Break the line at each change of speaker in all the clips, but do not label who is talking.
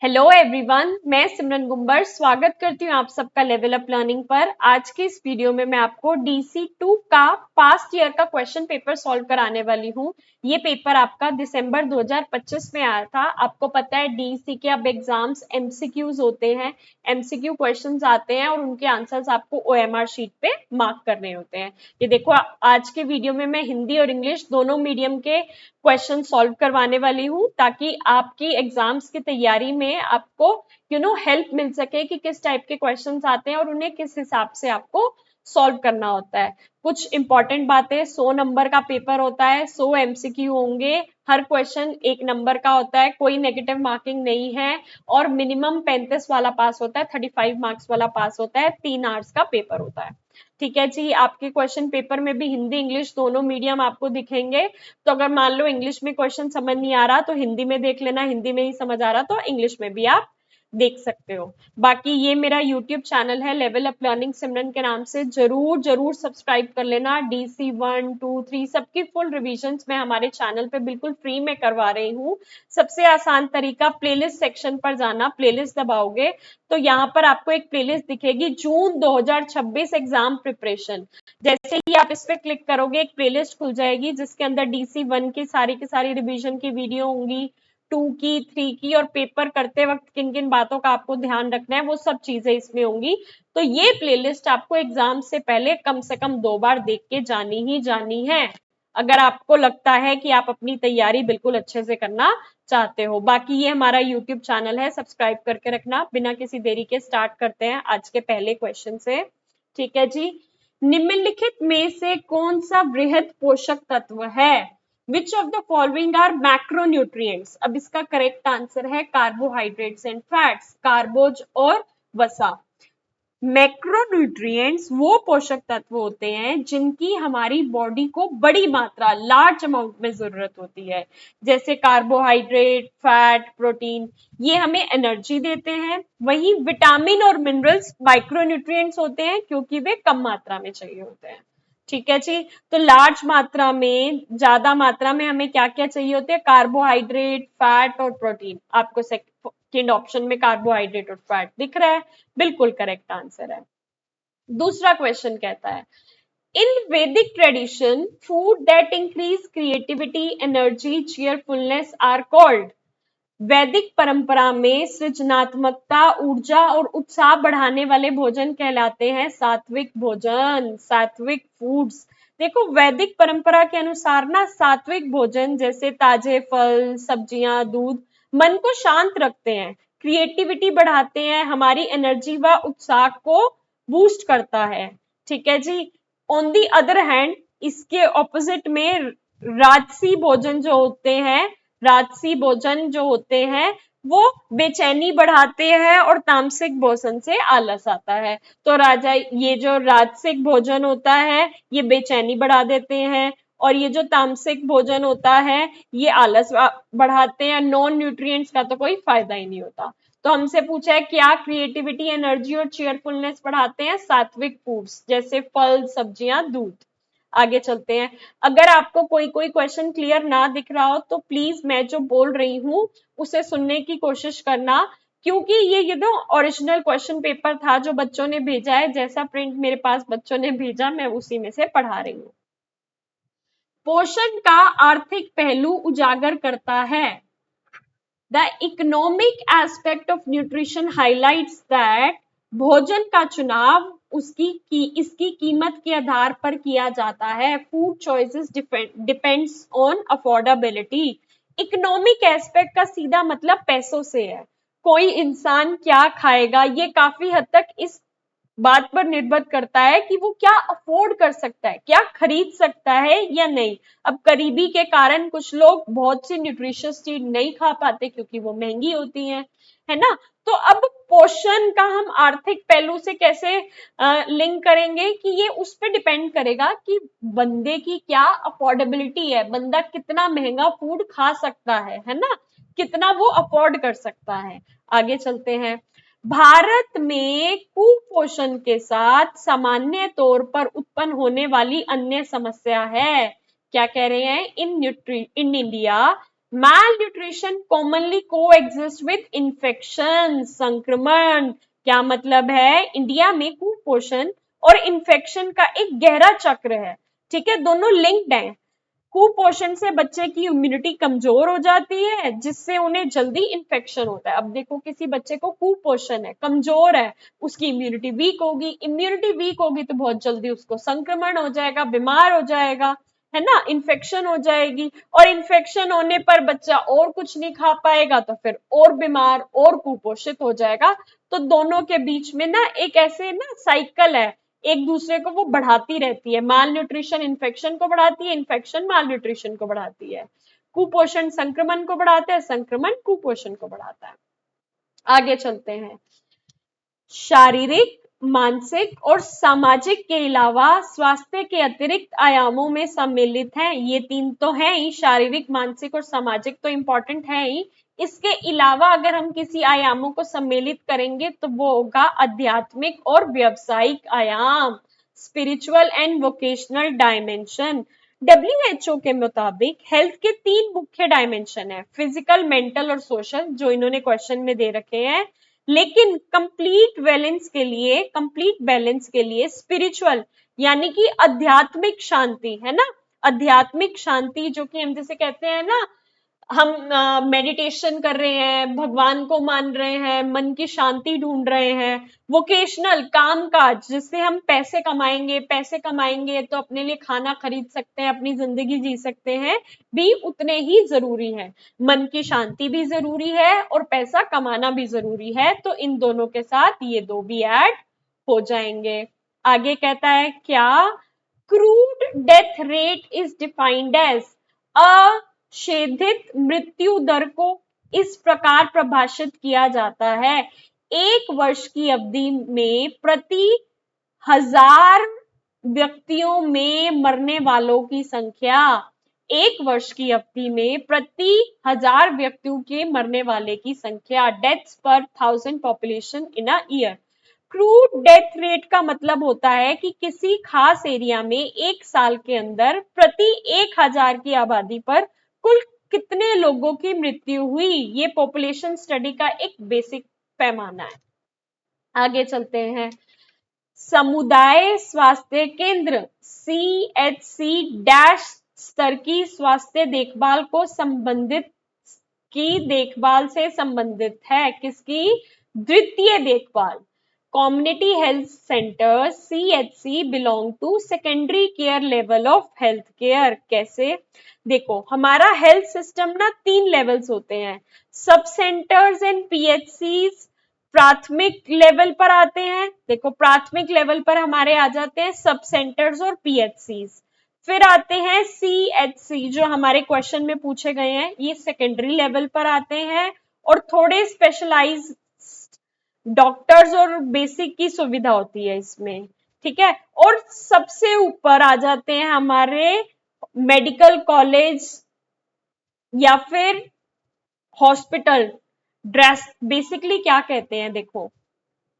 Hello everyone, मैं सिमरन गुम्बर स्वागत करती हूँ आप सबका लेवल अप लर्निंग पर। आज के इस वीडियो में मैं आपको DC2 का पास्ट ईयर का क्वेश्चन पेपर सॉल्व कराने वाली हूँ। ये पेपर आपका दिसंबर 2025 में आया था। आपको पता है DEC के अब एग्जाम्स MCQs होते हैं, MCQ क्वेश्चंस आते हैं और उनके आंसर्स आपको OMR शीट पे मार्क करने होते हैं। ये देखो, आज के वीडियो में मैं हिंदी और इंग्लिश दोनों मीडियम के क्वेश्चन सॉल्व करवाने वाली हूँ ताकि आपकी एग्जाम्स की तैयारी में आपको हेल्प मिल सके कि किस टाइप के क्वेश्चंस आते हैं और उन्हें किस हिसाब से आपको सॉल्व करना होता है। कुछ इंपॉर्टेंट बातें, 100 नंबर का पेपर होता है, 100 MCQ होंगे, हर क्वेश्चन 1 नंबर का होता है, कोई नेगेटिव मार्किंग नहीं है और मिनिमम 35 वाला पास होता है, 35 मार्क्स वाला पास होता है, 3 आवर्स का पेपर होता है। ठीक है जी। आपके क्वेश्चन पेपर में भी हिंदी इंग्लिश दोनों मीडियम आपको दिखेंगे। तो अगर मान लो इंग्लिश में क्वेश्चन समझ नहीं आ रहा तो हिंदी में देख लेना, हिंदी में ही समझ आ रहा तो इंग्लिश में भी आप देख सकते हो। बाकी ये मेरा यूट्यूब चैनल है लेवल अप लर्निंग सिमरन के नाम से, जरूर जरूर सब्सक्राइब कर लेना। DC 1, 2, 3 सबकी फुल रिविजन्स मैं हमारे चैनल पे बिल्कुल फ्री में करवा रही हूँ। सबसे आसान तरीका, प्लेलिस्ट सेक्शन पर जाना, प्लेलिस्ट दबाओगे तो यहाँ पर आपको एक प्लेलिस्ट दिखेगी, जून 2026 एग्जाम प्रिपरेशन। जैसे ही आप इस पे क्लिक करोगे एक प्लेलिस्ट खुल जाएगी जिसके अंदर DC 1 की सारी रिवीजन की वीडियो होंगी, 2 की, 3 की, और पेपर करते वक्त किन किन बातों का आपको ध्यान रखना है वो सब चीजें इसमें होंगी। तो ये प्लेलिस्ट आपको एग्जाम से पहले कम से कम 2 बार देख के जानी ही जानी है, अगर आपको लगता है कि आप अपनी तैयारी बिल्कुल अच्छे से करना चाहते हो। बाकी ये हमारा यूट्यूब चैनल है, सब्सक्राइब करके रखना। बिना किसी देरी के स्टार्ट करते हैं आज के पहले क्वेश्चन से। ठीक है जी। निम्नलिखित में से कौन सा वृहद पोषक तत्व है? Which of the following are macronutrients? अब इसका करेक्ट आंसर है कार्बोहाइड्रेट्स एंड फैट्स, कार्बोज और वसा। मैक्रोन्यूट्रिएंट्स वो पोषक तत्व होते हैं जिनकी हमारी बॉडी को बड़ी मात्रा, लार्ज अमाउंट में जरूरत होती है। जैसे कार्बोहाइड्रेट, फैट, प्रोटीन, ये हमें एनर्जी देते हैं। वही विटामिन और मिनरल्स माइक्रोन्यूट्रिएंट्स होते हैं क्योंकि वे कम मात्रा में चाहिए होते हैं। ठीक है जी। तो लार्ज मात्रा में, ज्यादा मात्रा में हमें क्या क्या चाहिए होते हैं? कार्बोहाइड्रेट, फैट और प्रोटीन। आपको सेकंड ऑप्शन में कार्बोहाइड्रेट और फैट दिख रहा है, बिल्कुल करेक्ट आंसर है। दूसरा क्वेश्चन कहता है, in Vedic tradition food that increase creativity, energy, cheerfulness are called? वैदिक परंपरा में सृजनात्मकता, ऊर्जा और उत्साह बढ़ाने वाले भोजन कहलाते हैं सात्विक भोजन, सात्विक फूड्स। देखो, वैदिक परंपरा के अनुसार ना सात्विक भोजन जैसे ताजे फल, सब्जियां, दूध मन को शांत रखते हैं, क्रिएटिविटी बढ़ाते हैं, हमारी एनर्जी व उत्साह को बूस्ट करता है। ठीक है जी। ऑन दी अदर हैंड, इसके ऑपोजिट में राजसी भोजन जो होते हैं, राजसी भोजन जो होते हैं वो बेचैनी बढ़ाते हैं और तामसिक भोजन से आलस आता है। तो राजा, ये जो राजसिक भोजन होता है ये बेचैनी बढ़ा देते हैं और ये जो तामसिक भोजन होता है ये आलस बढ़ाते हैं। नॉन न्यूट्रिएंट्स का तो कोई फायदा ही नहीं होता। तो हमसे पूछा है क्या क्रिएटिविटी, एनर्जी और चीयरफुलनेस बढ़ाते हैं? सात्विक फूड्स जैसे फल, सब्जियां, दूध। आगे चलते हैं। अगर आपको कोई कोई क्वेश्चन क्लियर ना दिख रहा हो तो प्लीज मैं जो बोल रही हूँ उसे सुनने की कोशिश करना, क्योंकि ये तो ओरिजिनल क्वेश्चन पेपर था जो बच्चों ने भेजा है, जैसा प्रिंट मेरे पास बच्चों ने भेजा मैं उसी में से पढ़ा रही हूँ। पोषण का आर्थिक पहलू उजागर करता है। The economic aspect of nutrition highlights that भोजन का चुनाव इसकी कीमत के आधार पर किया जाता है। Food choices depends on affordability. Economic aspect का सीधा मतलब पैसों से है। कोई इंसान क्या खाएगा ये काफी हद तक इस बात पर निर्भर करता है कि वो क्या अफोर्ड कर सकता है, क्या खरीद सकता है या नहीं। अब गरीबी के कारण कुछ लोग बहुत सी न्यूट्रिशियस चीज नहीं खा पाते क्योंकि वो महंगी होती है ना। तो अब पोषण का हम आर्थिक पहलू से कैसे लिंक करेंगे कि ये उस पर डिपेंड करेगा कि बंदे की क्या अफोर्डेबिलिटी है, बंदा कितना महंगा फूड खा सकता है ना, कितना वो अफोर्ड कर सकता है। आगे चलते हैं। भारत में कुपोषण के साथ सामान्य तौर पर उत्पन्न होने वाली अन्य समस्या है। क्या कह रहे हैं? In India malnutrition commonly coexist with infection, संक्रमण। क्या मतलब है? इंडिया में कुपोषण और इन्फेक्शन का एक गहरा चक्र है, ठीक है, दोनों लिंक्ड हैं। कुपोषण से बच्चे की इम्यूनिटी कमजोर हो जाती है, जिससे उन्हें जल्दी इन्फेक्शन होता है। अब देखो, किसी बच्चे को कुपोषण है, कमजोर है, उसकी इम्यूनिटी वीक होगी, इम्यूनिटी वीक होगी तो बहुत जल्दी उसको संक्रमण हो जाएगा, बीमार हो जाएगा, है ना, इन्फेक्शन हो जाएगी। और इन्फेक्शन होने पर बच्चा और कुछ नहीं खा पाएगा तो फिर और बीमार और कुपोषित हो जाएगा। तो दोनों के बीच में ना एक ऐसे ना साइकिल है, एक दूसरे को वो बढ़ाती रहती है। माल न्यूट्रिशन इन्फेक्शन को बढ़ाती है, इन्फेक्शन माल न्यूट्रिशन को बढ़ाती है। कुपोषण संक्रमण को बढ़ाता है, संक्रमण कुपोषण को बढ़ाता है। आगे चलते हैं। शारीरिक, मानसिक और सामाजिक के अलावा स्वास्थ्य के अतिरिक्त आयामों में सम्मिलित है। ये तीन तो है ही, शारीरिक, मानसिक और सामाजिक तो इंपॉर्टेंट है ही। इसके अलावा अगर हम किसी आयामों को सम्मिलित करेंगे तो वो होगा आध्यात्मिक और व्यावसायिक आयाम, spiritual and vocational dimension. WHO के मुताबिक हेल्थ के तीन मुख्य डायमेंशन है, फिजिकल, मेंटल और सोशल, जो इन्होंने क्वेश्चन में दे रखे हैं। लेकिन कंप्लीट बैलेंस के लिए स्पिरिचुअल यानी कि आध्यात्मिक शांति, है ना, आध्यात्मिक शांति, जो कि हम जैसे कहते हैं ना, हम मेडिटेशन कर रहे हैं, भगवान को मान रहे हैं, मन की शांति ढूंढ रहे हैं। वोकेशनल, काम काज, जिससे हम पैसे कमाएंगे तो अपने लिए खाना खरीद सकते हैं, अपनी जिंदगी जी सकते हैं, भी उतने ही जरूरी है। मन की शांति भी जरूरी है और पैसा कमाना भी जरूरी है, तो इन दोनों के साथ ये दो भी ऐड हो जाएंगे। आगे कहता है क्या? Crude death rate is defined as, अशेधित मृत्यु दर को इस प्रकार परिभाषित किया जाता है, एक वर्ष की अवधि में प्रति 1000 व्यक्तियों में मरने वालों की संख्या, एक वर्ष की अवधि में प्रति 1000 व्यक्तियों के मरने वाले की संख्या, डेथ्स पर 1000 population in a year. Crude death rate का मतलब होता है कि किसी खास एरिया में एक साल के अंदर प्रति 1000 की आबादी पर कुल कितने लोगों की मृत्यु हुई। ये पॉपुलेशन स्टडी का एक बेसिक पैमाना है। आगे चलते हैं। समुदाय स्वास्थ्य केंद्र CHC डैश स्तर की स्वास्थ्य देखभाल को संबंधित की देखभाल से संबंधित है। किसकी? द्वितीय देखभाल। Community health centre CHC belong to secondary care level of health care. कैसे? देखो, हमारा हेल्थ सिस्टम ना 3 लेवल्स होते हैं, सब सेंटर्स एंड PHCs प्राथमिक लेवल पर आते हैं। देखो, प्राथमिक लेवल पर हमारे आ जाते हैं सब सेंटर्स और PHCs। फिर आते हैं CHC, जो हमारे क्वेश्चन में पूछे गए हैं, ये सेकेंडरी लेवल पर आते हैं और थोड़े स्पेशलाइज डॉक्टर्स और बेसिक की सुविधा होती है इसमें, ठीक है। और सबसे ऊपर आ जाते हैं हमारे मेडिकल कॉलेज या फिर हॉस्पिटल। बेसिकली क्या कहते हैं, देखो,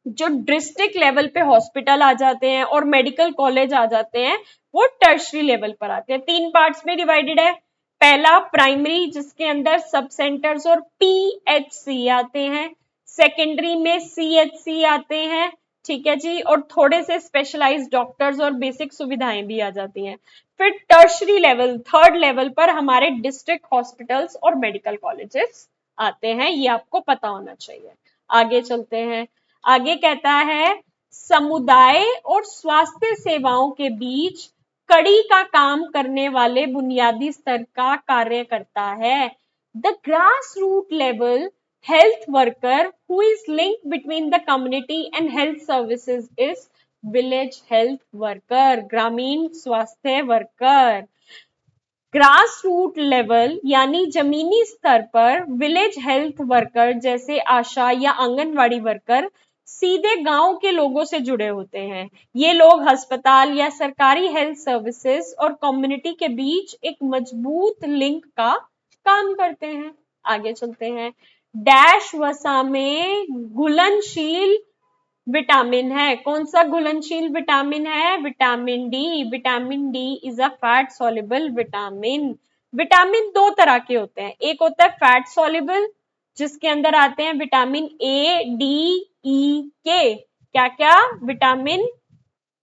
जो डिस्ट्रिक्ट लेवल पे हॉस्पिटल आ जाते हैं और मेडिकल कॉलेज आ जाते हैं, वो टर्शरी लेवल पर आते हैं। 3 पार्ट्स में डिवाइडेड है। पहला प्राइमरी, जिसके अंदर सब सेंटर्स और PHC आते हैं। सेकेंडरी में CHC आते हैं, ठीक है जी, और थोड़े से स्पेशलाइज्ड डॉक्टर्स और बेसिक सुविधाएं भी आ जाती हैं। फिर टर्शरी लेवल, थर्ड लेवल पर हमारे डिस्ट्रिक्ट हॉस्पिटल्स और मेडिकल कॉलेजेस आते हैं। ये आपको पता होना चाहिए। आगे चलते हैं। आगे कहता है समुदाय और स्वास्थ्य सेवाओं के बीच कड़ी का काम करने वाले बुनियादी स्तर का कार्य करता है। The grass root level health worker who is link between the community and health services is village health worker, ग्रामीण स्वास्थ्य वर्कर। ग्रास रूट लेवल यानी जमीनी स्तर पर विलेज हेल्थ वर्कर जैसे आशा या आंगनवाड़ी वर्कर सीधे गांव के लोगों से जुड़े होते हैं। ये लोग अस्पताल या सरकारी हेल्थ सर्विसेज और कम्युनिटी के बीच एक मजबूत लिंक का काम करते हैं। आगे चलते हैं। डैश वसा में घुलनशील विटामिन है। कौन सा घुलनशील विटामिन है? Vitamin D. Vitamin D is a fat soluble vitamin. Vitamin दो तरह के होते हैं, एक होता है फैट सॉल्युबल जिसके अंदर आते हैं विटामिन ए, डी, ई, के। क्या क्या? विटामिन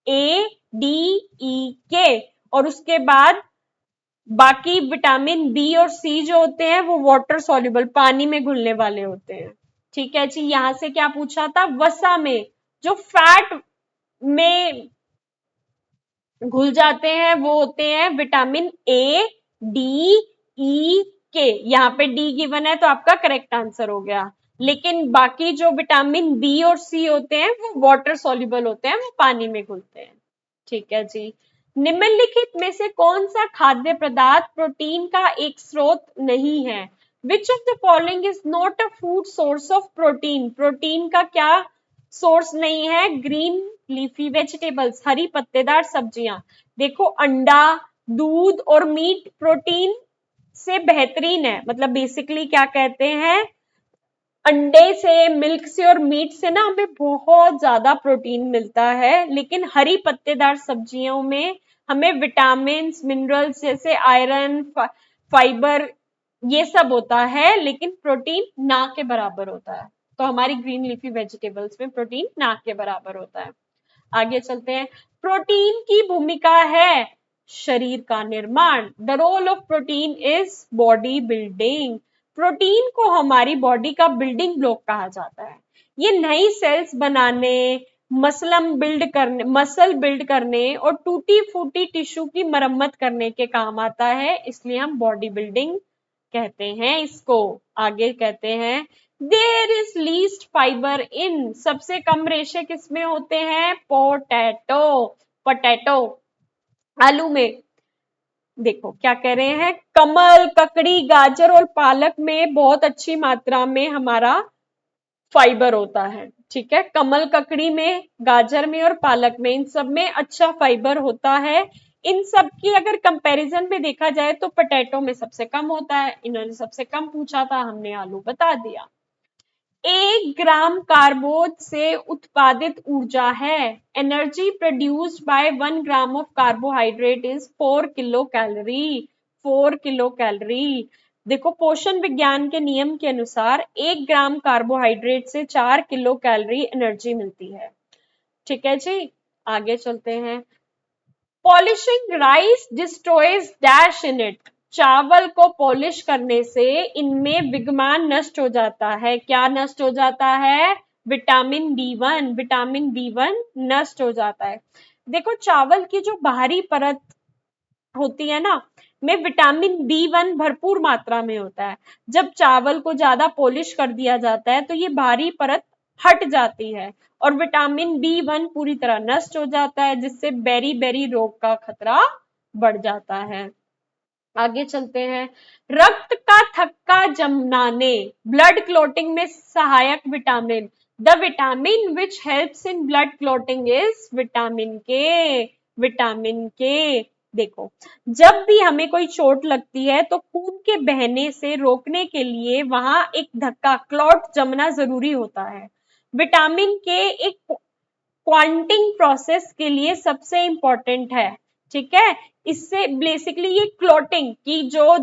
ए, डी, ई, के। और उसके बाद बाकी विटामिन बी और सी जो होते हैं वो वाटर सॉल्युबल, पानी में घुलने वाले होते हैं। ठीक है जी। यहां से क्या पूछा था? वसा में जो फैट में घुल जाते हैं वो होते हैं विटामिन ए, डी, ई, के। यहाँ पे डी गिवन है तो आपका करेक्ट आंसर हो गया। लेकिन बाकी जो विटामिन बी और सी होते हैं वो वाटर सॉल्युबल होते हैं, वो पानी में घुलते हैं। ठीक है जी। निम्नलिखित में से कौन सा खाद्य पदार्थ प्रोटीन का एक स्रोत नहीं है? Which of the following is not a food source of protein? Protein का क्या सोर्स नहीं है? ग्रीन लीफी वेजिटेबल्स, हरी पत्तेदार सब्जियां। देखो अंडा, दूध और मीट प्रोटीन से बेहतरीन है। मतलब बेसिकली क्या कहते हैं, अंडे से, मिल्क से और मीट से ना हमें बहुत ज्यादा प्रोटीन मिलता है, लेकिन हरी पत्तेदार सब्जियों में हमें विटामिन मिनरल्स जैसे आयरन, फाइबर ये सब होता है, लेकिन प्रोटीन ना के बराबर होता है। तो हमारी ग्रीन लीफी वेजिटेबल्स में प्रोटीन ना के बराबर होता है। आगे चलते हैं। प्रोटीन की भूमिका है शरीर का निर्माण। The role of protein is body building. Protein को हमारी बॉडी का बिल्डिंग ब्लॉक कहा जाता है। ये नई सेल्स बनाने, मसल बिल्ड करने और टूटी फूटी टिश्यू की मरम्मत करने के काम आता है, इसलिए हम बॉडी बिल्डिंग कहते हैं इसको। आगे कहते हैं there is least fibre in. सबसे कम रेशे किसमें होते हैं? पोटैटो, पोटैटो, आलू में। देखो क्या कह रहे हैं, कमल, ककड़ी, गाजर और पालक में बहुत अच्छी मात्रा में हमारा फाइबर होता है। ठीक है, कमल, ककड़ी में, गाजर में और पालक में, इन सब में अच्छा फाइबर होता है। इन सब की अगर कंपैरिजन में देखा जाए तो पोटैटो में सबसे कम होता है। इन्होंने सबसे कम पूछा था, हमने आलू बता दिया। 1 ग्राम कार्बोज से उत्पादित ऊर्जा है। Energy produced by 1 gram of carbohydrate is 4 kilo calorie. 4 kilo calorie. देखो पोषण विज्ञान के नियम के अनुसार 1 ग्राम कार्बोहाइड्रेट से 4 किलो कैलोरी एनर्जी मिलती है। ठीक है जी। आगे चलते हैं। Polishing rice destroys dash in it. चावल को पॉलिश करने से इनमें विद्यमान नष्ट हो जाता है। क्या नष्ट हो जाता है? Vitamin B one. Vitamin B one नष्ट हो जाता है। देखो चावल की जो बाहरी परत होती है ना, में विटामिन बी वन भरपूर मात्रा में होता है। जब चावल को ज्यादा पॉलिश कर दिया जाता है तो ये बाहरी परत हट जाती है और विटामिन बी वन पूरी तरह नष्ट हो जाता है, जिससे बेरी बेरी रोग का खतरा बढ़ जाता है। आगे चलते हैं। रक्त का थक्का जमाने, ब्लड क्लॉटिंग में सहायक vitamin. The vitamin which helps in blood clotting is vitamin के। विटामिन के। देखो जब भी हमें कोई चोट लगती है तो खून के बहने से रोकने के लिए वहां एक धक्का, क्लॉट जमना जरूरी होता है। विटामिन के एक क्वांटिंग प्रोसेस के लिए सबसे इंपॉर्टेंट है। ठीक है, इससे बेसिकली ये क्लॉटिंग की जो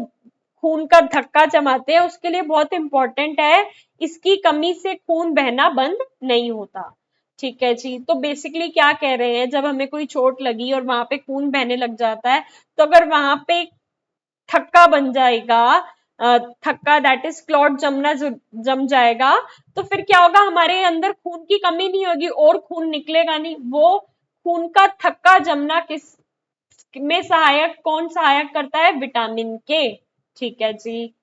खून का धक्का जमाते हैं उसके लिए बहुत इंपॉर्टेंट है। इसकी कमी से खून बहना बंद नहीं होता। ठीक है जी। तो बेसिकली क्या कह रहे हैं, जब हमें कोई चोट लगी और वहां पे खून बहने लग जाता है तो अगर वहां पे थक्का बन जाएगा, थक्का दैट इज क्लॉट जमना जम जाएगा, तो फिर क्या होगा, हमारे अंदर खून की कमी नहीं होगी और खून निकलेगा नहीं। वो खून का थक्का जमना किस में सहायक, कौन सहायक करता है? विटामिन के। ठीक है जी।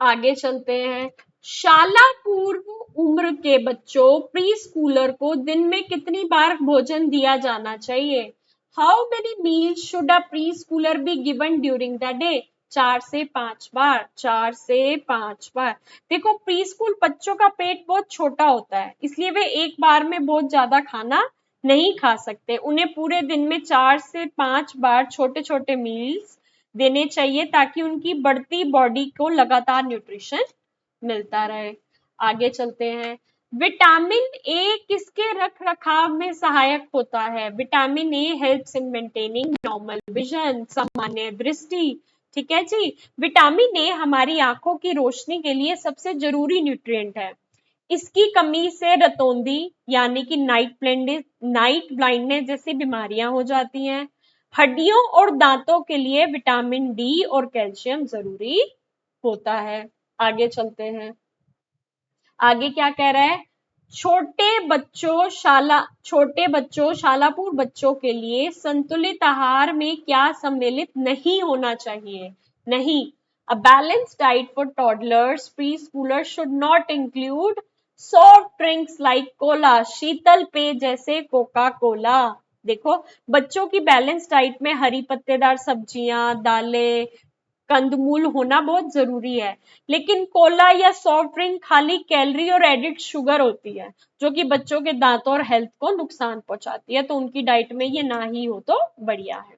आगे चलते हैं। शाला पूर्व उम्र के बच्चों, प्री स्कूलर को दिन में कितनी बार भोजन दिया जाना चाहिए? How many meals should a pre Schuler be given during the day? 4 से 5 बार। 4 से 5 बार। देखो प्री स्कूल बच्चों का पेट बहुत छोटा होता है, इसलिए वे एक बार में बहुत ज्यादा खाना नहीं खा सकते। उन्हें पूरे दिन में 4 से 5 बार छोटे छोटे मील्स देने चाहिए ताकि उनकी बढ़ती बॉडी को लगातार न्यूट्रिशन मिलता रहे। आगे चलते हैं। विटामिन ए किसके रख रखाव में सहायक होता है? Vitamin A helps in maintaining normal vision, सामान्य दृष्टि, ठीक है जी। विटामिन ए हमारी आंखों की रोशनी के लिए सबसे जरूरी न्यूट्रिएंट है। इसकी कमी से रतौंधी यानी कि नाइट ब्लाइंडनेस जैसी बीमारियां हो जाती हैं। हड्डियों और दांतों के लिए विटामिन डी और कैल्शियम जरूरी होता है। आगे चलते हैं। आगे क्या कह रहा है? छोटे बच्चों शालापुर बच्चों के लिए संतुलित आहार में क्या सम्मिलित नहीं होना चाहिए? नहीं। A balanced diet for toddlers, preschoolers should not include soft drinks like cola, शीतल पेय जैसे कोका कोला। देखो, बच्चों की बैलेंस डाइट में हरी पत्तेदार सब्जियां, दालें, कंदमूल होना बहुत जरूरी है। लेकिन कोला या सॉफ्ट ड्रिंक खाली कैलोरी और एडिड शुगर होती है, जो कि बच्चों के दांतों और हेल्थ को नुकसान पहुंचाती है, तो उनकी डाइट में ये ना ही हो तो बढ़िया है।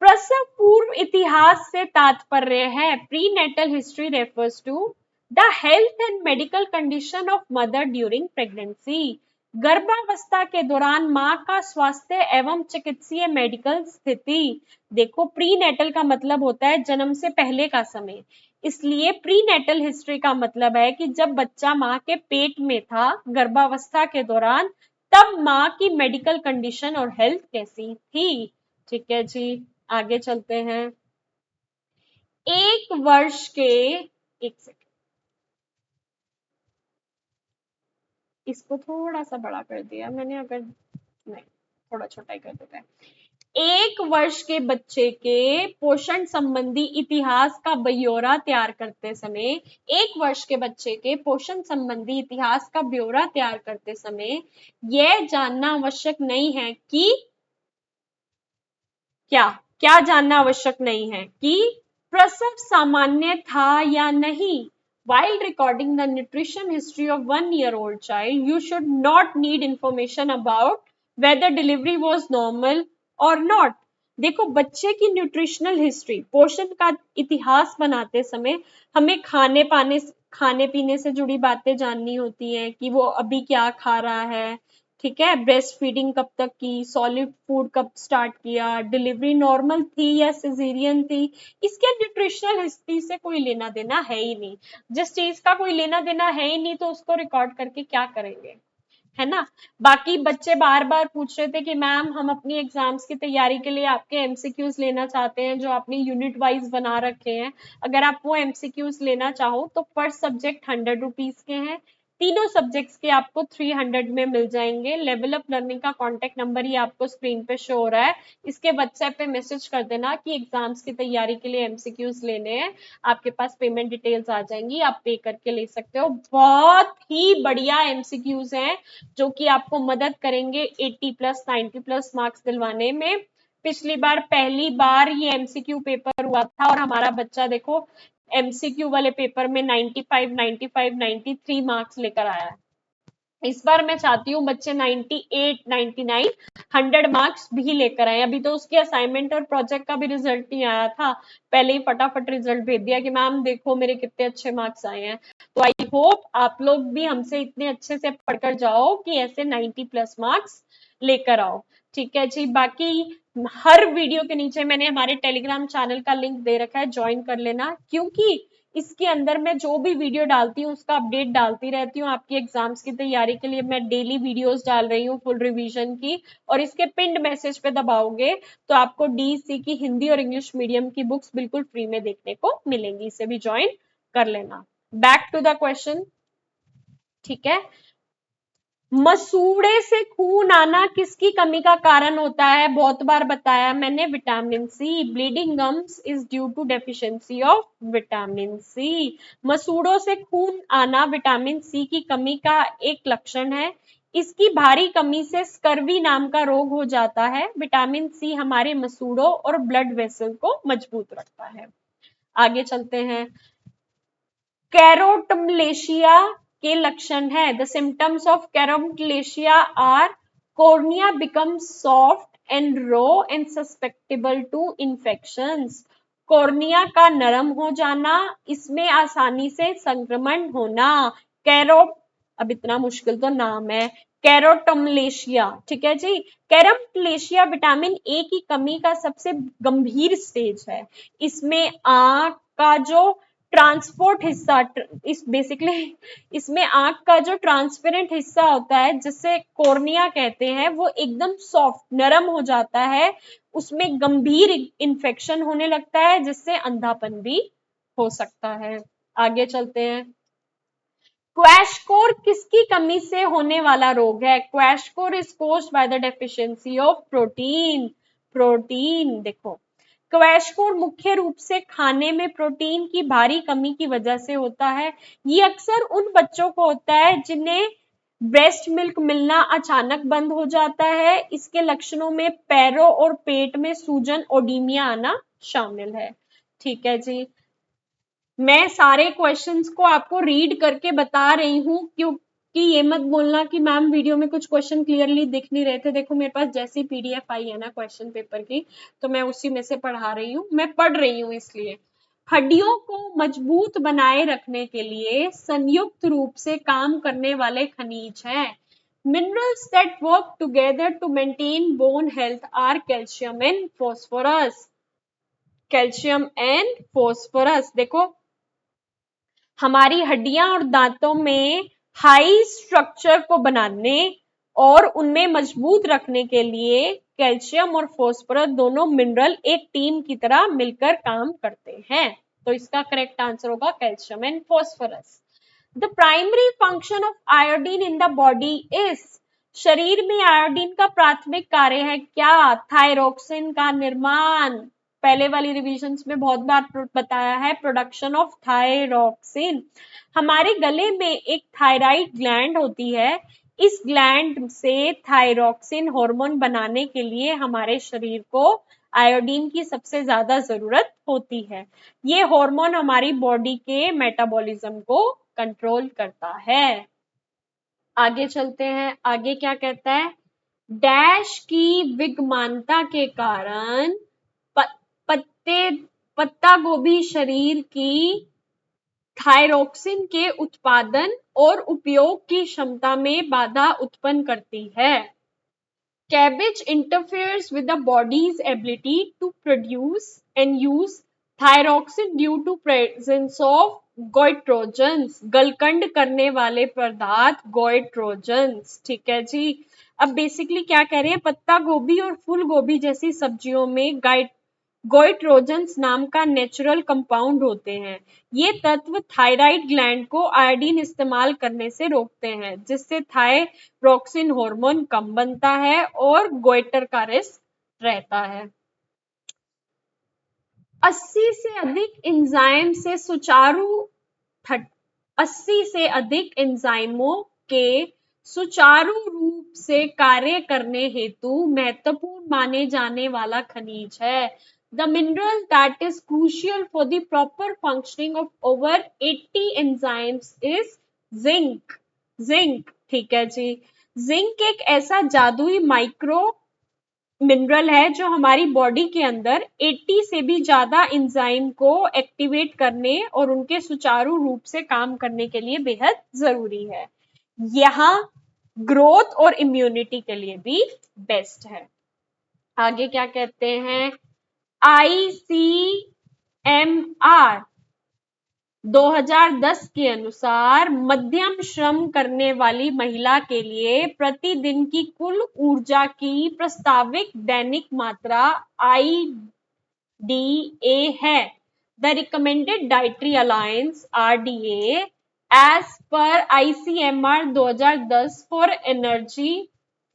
प्रसव पूर्व इतिहास से तात्पर्य है prenatal history refers to the health and medical condition of mother during pregnancy. गर्भावस्था के दौरान मां का स्वास्थ्य एवं चिकित्सीय मेडिकल स्थिति। देखो, प्रीनेटल का मतलब होता है जन्म से पहले का समय, इसलिए प्रीनेटल हिस्ट्री का मतलब है कि जब बच्चा मां के पेट में था गर्भावस्था के दौरान, तब मां की मेडिकल कंडीशन और हेल्थ कैसी थी। ठीक है जी। आगे चलते हैं। एक वर्ष के एक सेकंड, इसको थोड़ा सा बड़ा कर दिया मैंने, अगर नहीं थोड़ा छोटा ही कर देता है। एक वर्ष के बच्चे के पोषण संबंधी इतिहास का ब्यौरा तैयार करते समय एक वर्ष के बच्चे के पोषण संबंधी इतिहास का ब्यौरा तैयार करते समय यह जानना आवश्यक नहीं है कि क्या क्या जानना आवश्यक नहीं है कि प्रसव सामान्य था या नहीं। While recording the nutrition history of 1-year-old child, you should not need information about whether delivery was normal or not. देखो, बच्चे की न्यूट्रिशनल हिस्ट्री, पोषण का इतिहास बनाते समय हमें खाने पीने से जुड़ी बातें जाननी होती हैं कि वो अभी क्या खा रहा है, ठीक है, ब्रेस्ट फीडिंग कब तक की, सॉलिड फूड कब स्टार्ट किया, डिलीवरी नॉर्मल थी या सिजेरियन थी। इसके न्यूट्रिशनल हिस्ट्री से कोई लेना देना है ही नहीं। जिस चीज का कोई लेना देना है ही नहीं तो उसको रिकॉर्ड करके क्या करेंगे, है ना। बाकी बच्चे बार बार पूछ रहे थे कि मैम हम अपनी एग्जाम्स की तैयारी के लिए आपके एमसीक्यूज लेना चाहते हैं जो आपने यूनिट वाइज बना रखे हैं। अगर आप वो एमसीक्यूज लेना चाहो तो पर सब्जेक्ट 100 रुपीज के हैं। तीनों सब्जेक्ट्स के आपको 300 में मिल जाएंगे। लेवल अप लर्निंग का कॉन्टेक्ट नंबर ही आपको स्क्रीन पे शो हो रहा है, इसके व्हाट्सएप पे मैसेज कर देना कि एग्जाम्स की तैयारी के लिए एमसीक्यूज लेने हैं। आपके पास पेमेंट डिटेल्स आ जाएंगी, आप पे करके ले सकते हो। बहुत ही बढ़िया एमसीक्यूज हैं जो कि आपको मदद करेंगे 80+ 90+ मार्क्स दिलवाने में। पिछली बार पहली बार ये एमसीक्यू पेपर हुआ था और हमारा बच्चा देखो एमसीक्यू वाले पेपर में 95 95 93 मार्क्स लेकर आया है। इस बार मैं चाहती हूँ बच्चे 98 99 100 मार्क्स भी लेकर आए। अभी तो उसके असाइनमेंट और प्रोजेक्ट का भी रिजल्ट नहीं आया था, पहले ही फटाफट रिजल्ट भेज दिया कि मैम देखो मेरे कितने अच्छे मार्क्स आए हैं। तो आई होप आप लोग भी हमसे इतने अच्छे से पढ़कर जाओ कि ऐसे 90+ मार्क्स लेकर आओ। ठीक है जी। बाकी हर वीडियो के नीचे मैंने हमारे टेलीग्राम चैनल का लिंक दे रखा है, ज्वाइन कर लेना, क्योंकि इसके अंदर मैं जो भी वीडियो डालती हूँ उसका अपडेट डालती रहती हूँ। आपकी एग्जाम्स की तैयारी के लिए मैं डेली वीडियोस डाल रही हूँ फुल रिवीजन की, और इसके पिंड मैसेज पे दबाओगे तो आपको डीसी की हिंदी और इंग्लिश मीडियम की बुक्स बिल्कुल फ्री में देखने को मिलेंगी, इसे भी ज्वाइन कर लेना। बैक टू द क्वेश्चन, ठीक है। मसूड़े से खून आना किसकी कमी का कारण होता है? बहुत बार बताया मैंने, vitamin C. Bleeding gums is due to deficiency of vitamin C. मसूड़ों से खून आना विटामिन सी की कमी का एक लक्षण है। इसकी भारी कमी से स्कर्वी नाम का रोग हो जाता है। विटामिन सी हमारे मसूड़ों और ब्लड वेसल को मजबूत रखता है। आगे चलते हैं। कैरोटमलेशिया के लक्षण है। The symptoms of keratomalacia are cornea becomes soft and raw and susceptible to infections. Cornea का नरम हो जाना, इसमें आसानी से संक्रमण होना। कैरो, अब इतना मुश्किल तो नाम है, कैरोटोमलेशिया, ठीक है जी। कैरोटोमलेशिया विटामिन ए की कमी का सबसे गंभीर स्टेज है। इसमें आंख का जो ट्रांसपोर्ट हिस्सा, इस बेसिकली इसमें आंख का जो ट्रांसपेरेंट हिस्सा होता है जिसे कॉर्निया कहते हैं, वो एकदम सॉफ्ट नरम हो जाता है। उसमें गंभीर इन्फेक्शन होने लगता है जिससे अंधापन भी हो सकता है। आगे चलते हैं। क्वैशकोर किसकी कमी से होने वाला रोग है? Kwashiorkor is caused by the deficiency of protein. Protein देखो, क्वैशकोर मुख्य रूप से खाने में प्रोटीन की भारी कमी की वजह से होता है। ये अक्सर उन बच्चों को होता है जिन्हें ब्रेस्ट मिल्क मिलना अचानक बंद हो जाता है। इसके लक्षणों में पैरों और पेट में सूजन, ओडीमिया आना शामिल है। ठीक है जी। मैं सारे क्वेश्चंस को आपको रीड करके बता रही हूँ, क्योंकि ये मत बोलना कि मैम वीडियो में कुछ क्वेश्चन क्लियरली दिख नहीं रहे थे। देखो मेरे पास जैसी पीडीएफ आई है ना क्वेश्चन पेपर की, तो मैं उसी में से पढ़ा रही हूँ, मैं पढ़ रही हूँ इसलिए। हड्डियों को मजबूत बनाए रखने के लिए संयुक्त रूप से काम करने वाले खनिज हैं। Minerals that work together to maintain bone health are calcium and phosphorus. Calcium and phosphorus. देखो, हमारी हड्डियां और दांतों में हाई स्ट्रक्चर को बनाने और उनमें मजबूत रखने के लिए कैल्शियम और फास्फोरस दोनों मिनरल एक टीम की तरह मिलकर काम करते हैं। तो इसका करेक्ट आंसर होगा calcium and phosphorus. The primary function of iodine in the body is, शरीर में आयोडीन का प्राथमिक कार्य है क्या? थायरोक्सिन का निर्माण। पहले वाली रिविजन्स में बहुत बार बताया है, प्रोडक्शन ऑफ थायरोक्सिन। हमारे गले में एक थायराइड ग्लैंड होती है। इस ग्लैंड से थायरोक्सिन हार्मोन बनाने के लिए हमारे शरीर को आयोडीन की सबसे ज्यादा जरूरत होती है। ये हार्मोन हमारी बॉडी के मेटाबॉलिज्म को कंट्रोल करता है। आगे चलते हैं। आगे क्या कहता है? डैश की विद्यमानता के कारण पत्ते पत्ता गोभी शरीर की थायरोक्सिन के उत्पादन और उपयोग की क्षमता में बाधा उत्पन्न करती है। Cabbage interferes with the body's ability to produce and use thyroxine due to presence of goitrogens, गलकंड करने वाले पदार्थ गोइट्रोजन्स। ठीक है जी। अब बेसिकली क्या कह रहे हैं, पत्ता गोभी और फूल गोभी जैसी सब्जियों में गोइट्रोजन्स नाम का नेचुरल कंपाउंड होते हैं। ये तत्व थायराइड ग्लैंड को आयोडीन इस्तेमाल करने से रोकते हैं, जिससे थायरोक्सिन हार्मोन कम बनता है और गोइटर का रिस्क रहता है। 80 से अधिक एंजाइम से सुचारू 80 से अधिक एंजाइमों के सुचारू रूप से कार्य करने हेतु महत्वपूर्ण माने जाने वाला खनिज है। The mineral that is crucial for the proper functioning of over 80 enzymes is zinc. Zinc, ठीक है जी। जिंक एक ऐसा जादुई माइक्रो मिनरल है जो हमारी बॉडी के अंदर 80 से भी ज्यादा एंजाइम को एक्टिवेट करने और उनके सुचारू रूप से काम करने के लिए बेहद जरूरी है। यहाँ ग्रोथ और इम्यूनिटी के लिए भी बेस्ट है। आगे क्या कहते हैं? ICMR 2010 के अनुसार मध्यम श्रम करने वाली महिला के लिए प्रतिदिन की कुल ऊर्जा की प्रस्तावित दैनिक मात्रा IDA है। The recommended dietary allowance RDA as per ICMR 2010 for energy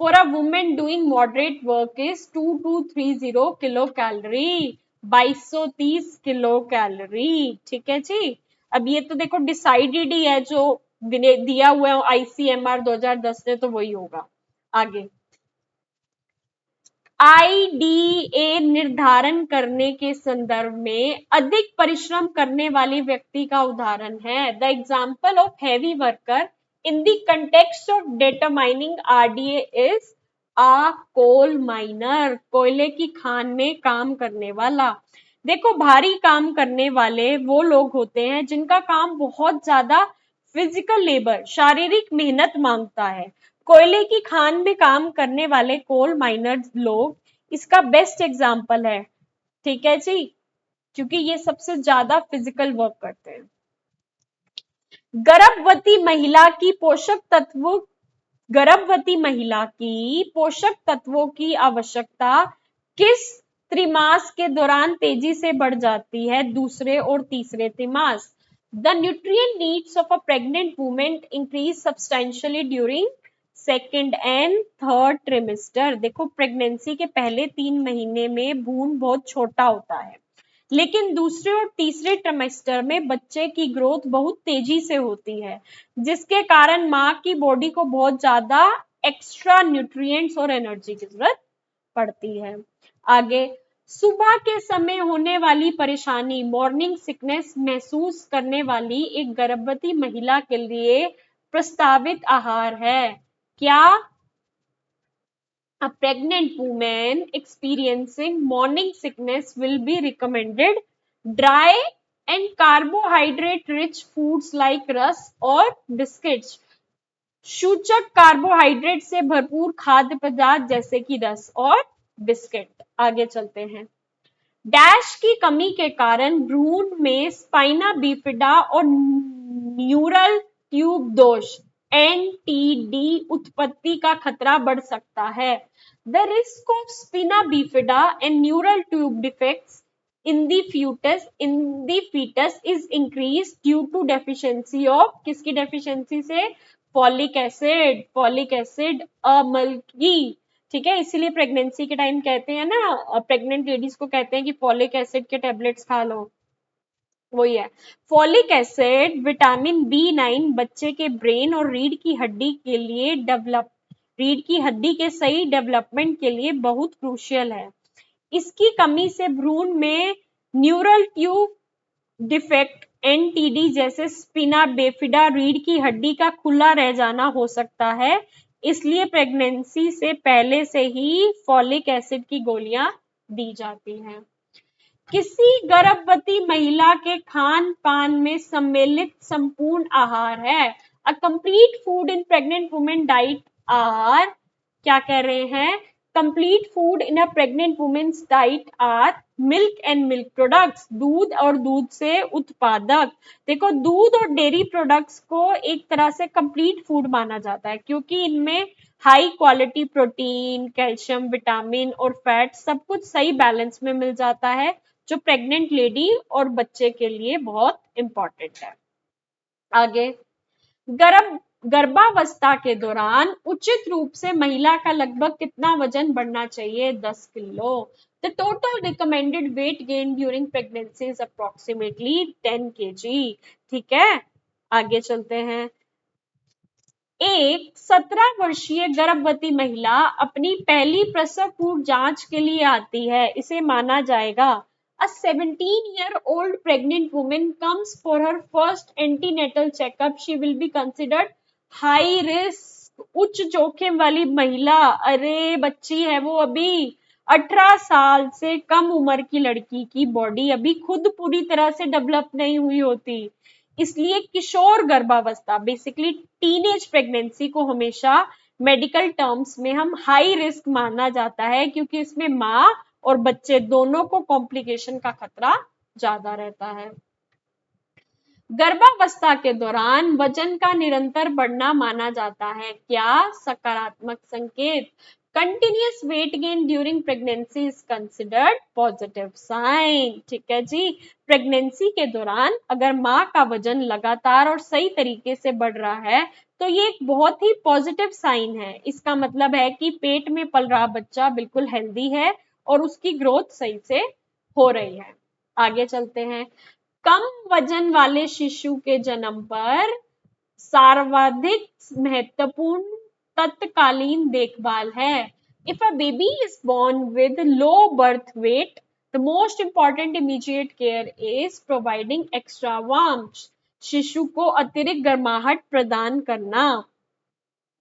for a woman doing moderate work is 2230 kilo calorie, 2230 kilo calorie. ठीक है जी। अब ये तो देखो डिसाइडेड ही है, जो दिया हुआ है ICMR 2010 ने, तो वही होगा। आगे IDA निर्धारण करने के संदर्भ में अधिक परिश्रम करने वाली व्यक्ति का उदाहरण है। The example of heavy worker in the context of determining RDA is a coal miner, कोयले की खान में काम करने वाला। देखो, भारी काम करने वाले वो लोग होते हैं जिनका काम बहुत ज्यादा फिजिकल लेबर, शारीरिक मेहनत मांगता है। कोयले की खान में काम करने वाले कोल माइनर्स लोग इसका बेस्ट एग्जाम्पल है, ठीक है जी, क्योंकि ये सबसे ज्यादा फिजिकल वर्क करते हैं। गर्भवती महिला की पोषक तत्व गर्भवती महिला की पोषक तत्वों की आवश्यकता किस त्रिमास के दौरान तेजी से बढ़ जाती है? दूसरे और तीसरे त्रिमास। The nutrient needs of a pregnant women increase substantially during second and third trimester. देखो, प्रेगनेंसी के पहले 3 महीने में भ्रूण बहुत छोटा होता है, लेकिन दूसरे और तीसरे ट्रिमेस्टर में बच्चे की ग्रोथ बहुत तेजी से होती है, जिसके कारण माँ की बॉडी को बहुत ज्यादा एक्स्ट्रा न्यूट्रिएंट्स और एनर्जी की जरूरत पड़ती है। आगे, सुबह के समय होने वाली परेशानी, मॉर्निंग सिकनेस महसूस करने वाली एक गर्भवती महिला के लिए प्रस्तावित आहार है क्या? A pregnant woman experiencing morning sickness will be recommended dry and carbohydrate rich foods like rusk और biscuits। सूचक कार्बोहाइड्रेट से भरपूर खाद्य पदार्थ जैसे कि रस और बिस्किट। आगे चलते हैं। डैश की कमी के कारण भ्रूण में स्पाइना बिफिडा और न्यूरल ट्यूब दोष एनटीडी उत्पत्ति का खतरा बढ़ सकता है। The risk of spina bifida and neural tube defects in the foetus is increase due to deficiency of, किसकी डेफिशिएंसी से? फॉलिक एसिड अम्ल की। ठीक है, इसीलिए प्रेगनेंसी के टाइम कहते हैं ना, प्रेग्नेंट लेडीज को कहते हैं कि फॉलिक एसिड के टेबलेट्स खा लो, वही है। फॉलिक एसिड विटामिन B9 बच्चे के ब्रेन और रीढ़ की हड्डी के सही डेवलपमेंट के लिए बहुत क्रूशियल है। इसकी कमी से भ्रूण में न्यूरल ट्यूब डिफेक्ट एनटीडी जैसे स्पिना बेफिडा रीढ़ की हड्डी का खुला रह जाना हो सकता है। इसलिए प्रेगनेंसी से पहले से ही फॉलिक एसिड की गोलियां दी जाती हैं। किसी गर्भवती महिला के खान पान में सम्मिलित संपूर्ण आहार है। A complete food in pregnant women diet are, क्या कह रहे हैं? Complete food in a pregnant women's diet are milk and milk products, दूध और दूध से उत्पादक। देखो, दूध और डेयरी प्रोडक्ट्स को एक तरह से कंप्लीट फूड माना जाता है, क्योंकि इनमें high quality protein, calcium, vitamin और फैट सब कुछ सही बैलेंस में मिल जाता है, जो प्रेग्नेंट लेडी और बच्चे के लिए बहुत इंपॉर्टेंट है। आगे, गर्भावस्था के दौरान उचित रूप से महिला का लगभग कितना वजन बढ़ना चाहिए? 10 kilo. The total recommended wait gain during pregnancy is approximately 10 kg। ठीक है, आगे चलते हैं। एक 17 वर्षीय गर्भवती महिला अपनी पहली प्रसव पूर्व जांच के लिए आती है, इसे माना जाएगा। A 17-year-old pregnant woman comes for her first antenatal checkup. She will be considered high risk, उच्च जोखिम वाली महिला। अरे बच्ची है वो अभी, 18 साल से कम उम्र की लड़की की बॉडी अभी खुद पूरी तरह से डेवलप नहीं हुई होती, इसलिए किशोर गर्भावस्था, बेसिकली टीनेज प्रेगनेंसी को हमेशा मेडिकल टर्म्स में हम हाई रिस्क माना जाता है, क्योंकि इसमें माँ और बच्चे दोनों को कॉम्प्लिकेशन का खतरा ज्यादा रहता है। गर्भावस्था के दौरान वजन का निरंतर बढ़ना माना जाता है क्या? सकारात्मक संकेत। Continuous weight gain during pregnancy is considered positive sign. ठीक है जी, प्रेगनेंसी के दौरान अगर माँ का वजन लगातार और सही तरीके से बढ़ रहा है तो ये एक बहुत ही पॉजिटिव साइन है। इसका मतलब है कि पेट में पल रहा बच्चा बिल्कुल हेल्दी है और उसकी ग्रोथ सही से हो रही है। आगे चलते हैं। कम वजन वाले शिशु के जन्म पर सर्वाधिक महत्वपूर्ण तत्कालीन देखभाल है। If a baby is born with low birth weight, the most important immediate care is providing extra warmth, शिशु को अतिरिक्त गर्माहट प्रदान करना।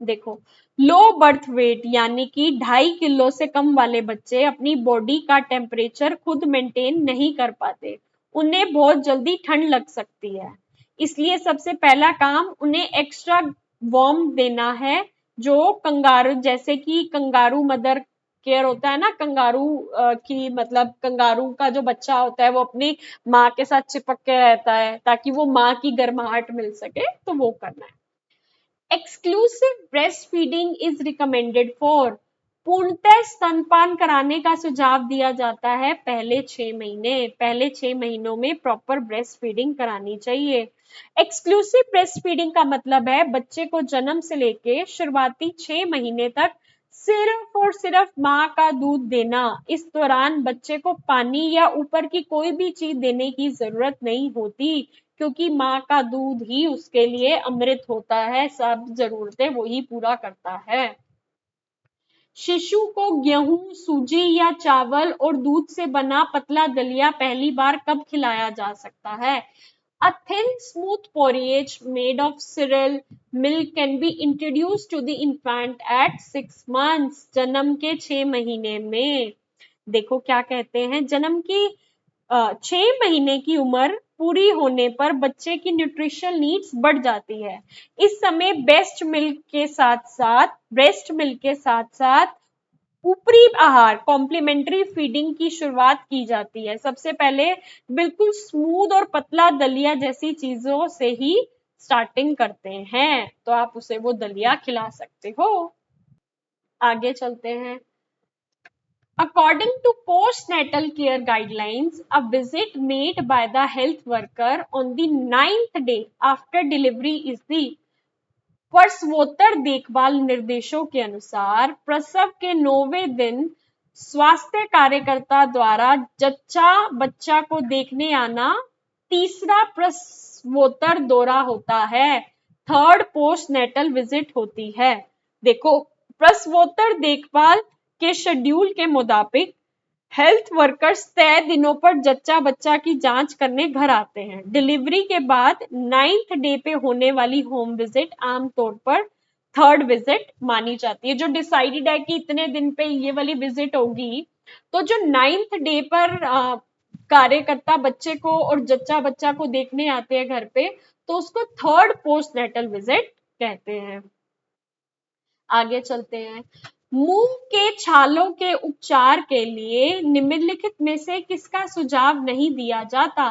देखो, लो बर्थ वेट यानी कि 2.5 किलो से कम वाले बच्चे अपनी बॉडी का टेम्परेचर खुद मेंटेन नहीं कर पाते, उन्हें बहुत जल्दी ठंड लग सकती है। इसलिए सबसे पहला काम उन्हें एक्स्ट्रा वार्म देना है, जो कंगारू, जैसे कि कंगारू मदर केयर होता है ना, कंगारू की मतलब कंगारू का जो बच्चा होता है वो अपनी माँ के साथ चिपक के रहता है ताकि वो माँ की गर्माहट मिल सके, तो वो करना है। Exclusive breast feeding is recommended for, पूर्णतः स्तनपान कराने का सुझाव दिया जाता है पहले 6 महीनों में प्रॉपर ब्रेस्ट फीडिंग करानी चाहिए। एक्सक्लूसिव ब्रेस्ट फीडिंग का मतलब है बच्चे को जन्म से लेके शुरुआती 6 महीने तक सिर्फ और सिर्फ माँ का दूध देना। इस दौरान बच्चे को पानी या ऊपर की कोई भी चीज देने की जरूरत नहीं होती, क्योंकि माँ का दूध ही उसके लिए अमृत होता है, सब जरूरतें वो ही पूरा करता है। शिशु को गेहूं, सूजी या चावल और दूध से बना पतला दलिया पहली बार कब खिलाया जा सकता है? A thin, smooth porridge made of cereal milk can be introduced to the infant at 6 months. जन्म के 6 महीने में। देखो क्या कहते हैं, जन्म की 6 महीने की उम्र पूरी होने पर बच्चे की न्यूट्रिशनल नीड्स बढ़ जाती है। इस समय ब्रेस्ट मिल्क के साथ साथ ऊपरी आहार कॉम्प्लीमेंट्री फीडिंग की शुरुआत की जाती है। सबसे पहले बिल्कुल स्मूथ और पतला दलिया जैसी चीजों से ही स्टार्टिंग करते हैं, तो आप उसे वो दलिया खिला सकते हो। आगे चलते हैं। According to postnatal care guidelines, a visit made by the health worker on the 9th day after delivery is the प्रसवोत्तर देखभाल निर्देशों के अनुसार प्रसव के 9वें दिन स्वास्थ्य कार्यकर्ता द्वारा जच्चा बच्चा को देखने आना तीसरा प्रसवोत्तर दौरा होता है, थर्ड पोस्टनेटल विजिट होती है। देखो, प्रसवोत्तर देखभाल के शेड्यूल के मुताबिक हेल्थ वर्कर्स तय दिनों पर जच्चा बच्चा की जांच करने घर आते हैं। डिलीवरी के बाद 9th डे पे होने वाली होम विजिट आमतौर पर थर्ड विजिट मानी जाती है। जो डिसाइडेड है कि इतने दिन पे ये वाली विजिट होगी, तो जो 9th डे पर कार्यकर्ता बच्चे को और जच्चा बच्चा को देखने आते हैं घर पे, तो उसको थर्ड पोस्टनेटल विजिट कहते हैं। आगे चलते हैं। मुंह के छालों के उपचार के लिए निम्नलिखित में से किसका सुझाव नहीं दिया जाता?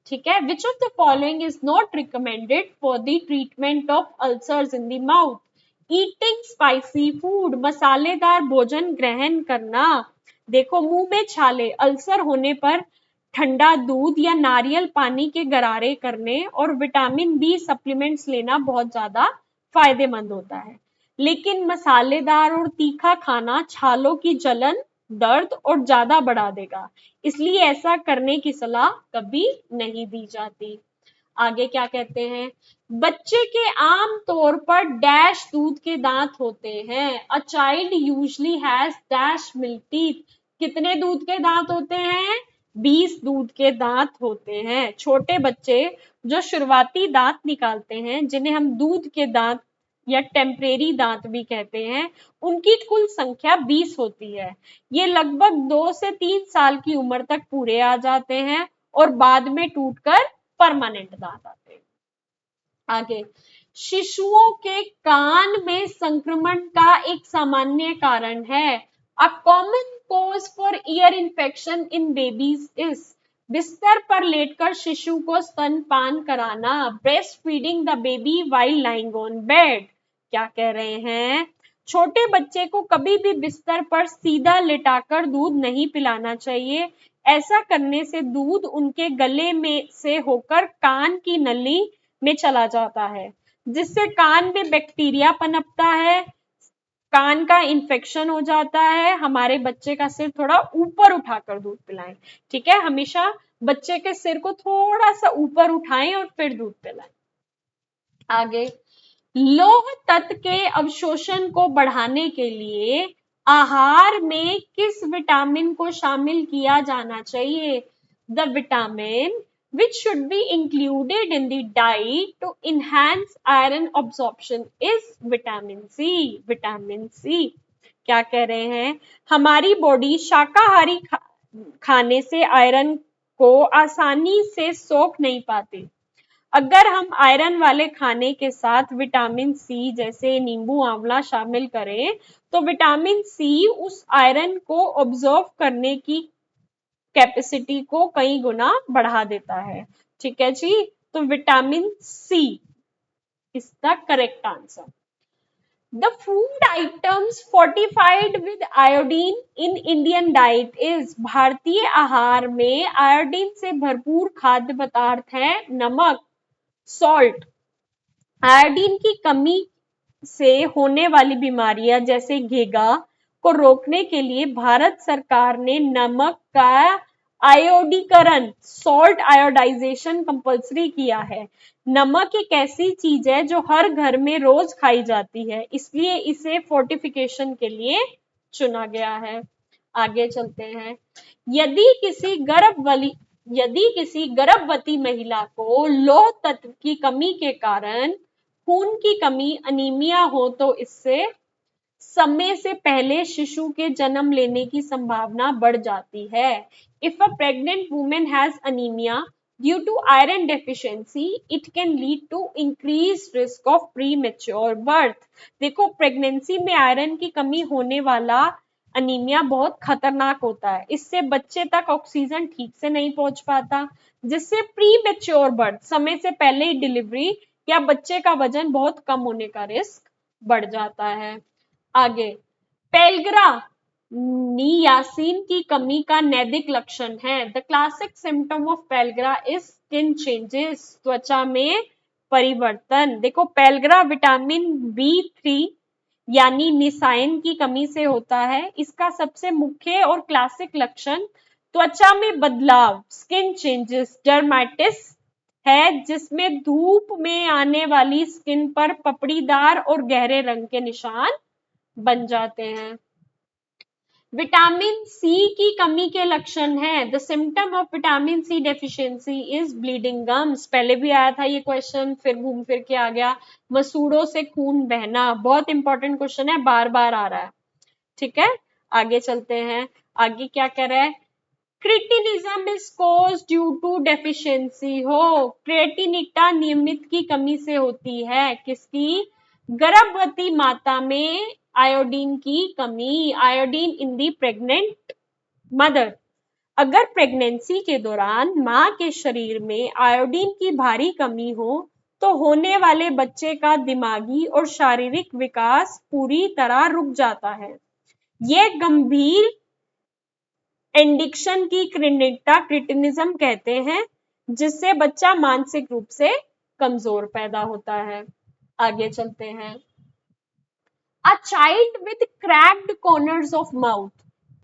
ठीक है, which of the following is not recommended for the treatment of ulcers in the mouth? Eating spicy food, मसालेदार भोजन ग्रहण करना। देखो, मुंह में छाले, अल्सर होने पर ठंडा दूध या नारियल पानी के गरारे करने और विटामिन बी सप्लीमेंट्स लेना बहुत ज्यादा फायदेमंद होता है। लेकिन मसालेदार और तीखा खाना छालों की जलन, दर्द और ज्यादा बढ़ा देगा, इसलिए ऐसा करने की सलाह कभी नहीं दी जाती। आगे क्या कहते हैं? बच्चे के आम तौर पर डैश दूध के दांत होते हैं। A child usually has dash milk teeth. कितने दूध के दांत होते हैं? 20 दूध के दांत होते हैं। छोटे बच्चे जो शुरुआती दांत निकालते हैं, जिन्हें हम दूध के दांत या टेम्परेरी दांत भी कहते हैं, उनकी कुल संख्या 20 होती है। ये लगभग 2 से 3 साल की उम्र तक पूरे आ जाते हैं और बाद में टूटकर परमानेंट दांत आते हैं। आगे, शिशुओं के कान में संक्रमण का एक सामान्य कारण है। A common cause for ear infection in babies is, बिस्तर पर लेटकर शिशु को स्तनपान कराना, breast feeding the baby while lying on bed. क्या कह रहे हैं? छोटे बच्चे को कभी भी बिस्तर पर सीधा लिटाकर दूध नहीं पिलाना चाहिए। ऐसा करने से दूध उनके गले में से होकर कान की नली में चला जाता है, जिससे कान में बैक्टीरिया पनपता है, कान का इन्फेक्शन हो जाता है। हमारे बच्चे का सिर थोड़ा ऊपर उठाकर दूध पिलाएं। ठीक है, हमेशा बच्चे के सिर को थोड़ा सा ऊपर उठाएं और फिर दूध पिलाएं। आगे, लौह तत्व के अवशोषण को बढ़ाने के लिए आहार में किस विटामिन को शामिल किया जाना चाहिए? The vitamin which should be included in the diet to enhance iron absorption is vitamin C. Vitamin C. क्या कह रहे हैं? हमारी बॉडी शाकाहारी खाने से आयरन को आसानी से सोख नहीं पाती। अगर हम आयरन वाले खाने के साथ विटामिन सी जैसे नींबू आंवला शामिल करें तो विटामिन सी उस आयरन को ऑब्जर्व करने की कैपेसिटी को कई गुना बढ़ा देता है। ठीक है जी, तो vitamin C is the correct answer. The food items fortified with iodine in Indian diet is भारतीय आहार में आयोडीन से भरपूर खाद्य पदार्थ है नमक, सॉल्ट। आयोडीन की कमी से होने वाली बीमारियां जैसे घेगा को रोकने के लिए भारत सरकार ने नमक का आयोडीकरण, सॉल्ट आयोडाइजेशन कंपलसरी किया है। नमक एक ऐसी चीज है जो हर घर में रोज खाई जाती है, इसलिए इसे फोर्टिफिकेशन के लिए चुना गया है। आगे चलते हैं। यदि किसी गर्भवती यदि किसी गर्भवती महिला को लौह तत्व की कमी के कारण खून की कमी अनीमिया हो तो इससे समय से पहले शिशु के जन्म लेने की संभावना बढ़ जाती है। If a pregnant women has anaemia due to iron deficiency it can lead to increase risk of premature birth. देखो, प्रेगनेंसी में आयरन की कमी होने वाला अनीमिया बहुत खतरनाक होता है। इससे बच्चे तक ऑक्सीजन ठीक से नहीं पहुंच पाता, जिससे प्री मेच्योर बर्थ, समय से पहले ही डिलीवरी या बच्चे का वजन बहुत कम होने का रिस्क बढ़ जाता है। आगे, पेलग्रा नियासिन की कमी का नैदिक लक्षण है। The classic symptom of pellagra is skin changes, त्वचा में परिवर्तन। देखो, पेलग्रा विटामिन बी3 यानी निसाइन की कमी से होता है। इसका सबसे मुख्य और क्लासिक लक्षण त्वचा में बदलाव, स्किन चेंजेस, डर्माटिस है, जिसमें धूप में आने वाली स्किन पर पपड़ीदार और गहरे रंग के निशान बन जाते हैं। विटामिन सी की कमी के लक्षण हैं। The symptom of vitamin C deficiency is bleeding gums. पहले भी आया था ये क्वेश्चन, फिर घूम फिर के आ गया। मसूड़ों से खून बहना, बहुत इंपॉर्टेंट क्वेश्चन है, बार बार आ रहा है। ठीक है, आगे चलते हैं। आगे क्या कह रहा है? Cretinism is cause due to deficiency हो। क्रिएटिनिटा नियमित की कमी से होती है। किसकी? गर्भवती माता में आयोडीन की कमी, आयोडीन इन दी प्रेग्नेंट मदर। अगर प्रेगनेंसी के दौरान मां के शरीर में आयोडीन की भारी कमी हो तो होने वाले बच्चे का दिमागी और शारीरिक विकास पूरी तरह रुक जाता है। यह गंभीर एडिक्शन की क्रिटिनिज्म कहते हैं, जिससे बच्चा मानसिक रूप से कमजोर पैदा होता है। आगे चलते हैं। A child with cracked corners of mouth,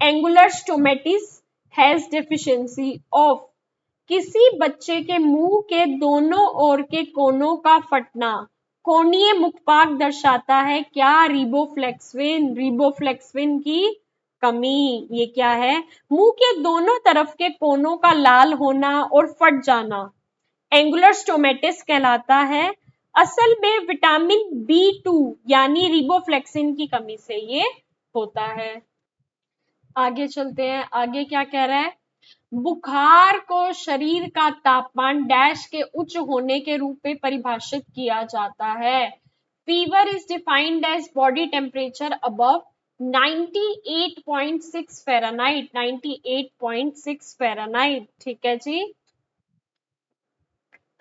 angular stomatis has deficiency of। किसी बच्चे के मुंह के दोनों ओर के कोनों का फटना कोणीय मुखपाक दर्शाता है क्या? रिबोफ्लेक्सिन, रिबोफ्लेक्सिन की कमी। ये क्या है? मुंह के दोनों तरफ के कोनों का लाल होना और फट जाना एंगुलर स्टोमेटिस कहलाता है। असल में विटामिन बी2 यानी रिबोफ्लेक्सिन की कमी से ये होता है। आगे चलते हैं। आगे क्या कह रहा है? बुखार को शरीर का तापमान डैश के उच्च होने के रूप में परिभाषित किया जाता है। Fever is defined as body temperature above 98.6 Fahrenheit, 98.6 Fahrenheit. ठीक है जी।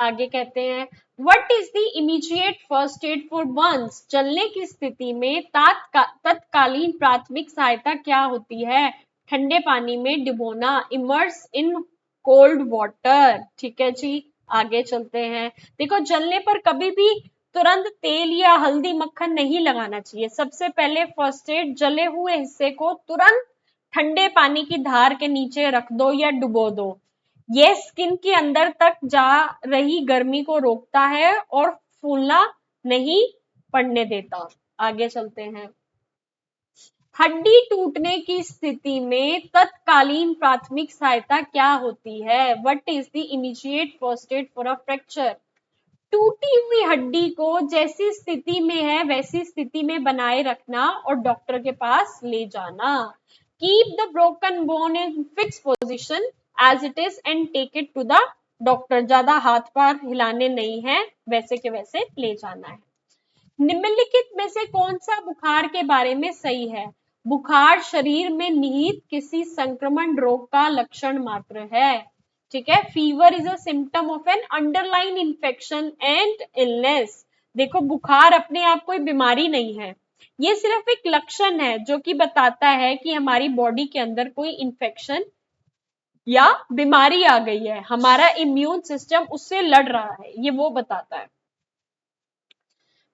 आगे कहते हैं, what is the immediate first aid for burns. जलने की स्थिति में तत्कालीन प्राथमिक सहायता क्या होती है? ठंडे पानी में डुबोना, इमर्स इन कोल्ड वाटर। ठीक है जी, आगे चलते हैं। देखो, जलने पर कभी भी तुरंत तेल या हल्दी मक्खन नहीं लगाना चाहिए। सबसे पहले फर्स्ट एड, जले हुए हिस्से को तुरंत ठंडे पानी की धार के नीचे रख दो या डुबो दो। ये स्किन के अंदर तक जा रही गर्मी को रोकता है और फूलना नहीं पड़ने देता। आगे चलते हैं। हड्डी टूटने की स्थिति में तत्कालीन प्राथमिक सहायता क्या होती है? What is the immediate first aid for a fracture. टूटी हुई हड्डी को जैसी स्थिति में है वैसी स्थिति में बनाए रखना और डॉक्टर के पास ले जाना। Keep the broken bone in fix position as it is and take it to the doctor, ज्यादा हाथ पैर हिलाने नहीं है, वैसे के वैसे ले जाना है। निम्नलिखित में से कौन सा बुखार के बारे में सही है? बुखार शरीर में निहित किसी संक्रमण रोग का लक्षण मात्र है। ठीक है, fever is a symptom of an underline infection and illness. देखो, बुखार अपने आप कोई बीमारी नहीं है, ये सिर्फ एक लक्षण है जो कि बताता है कि हमारी बॉडी के अंदर कोई इन्फेक्शन या बीमारी आ गई है, हमारा इम्यून सिस्टम उससे लड़ रहा है, ये वो बताता है।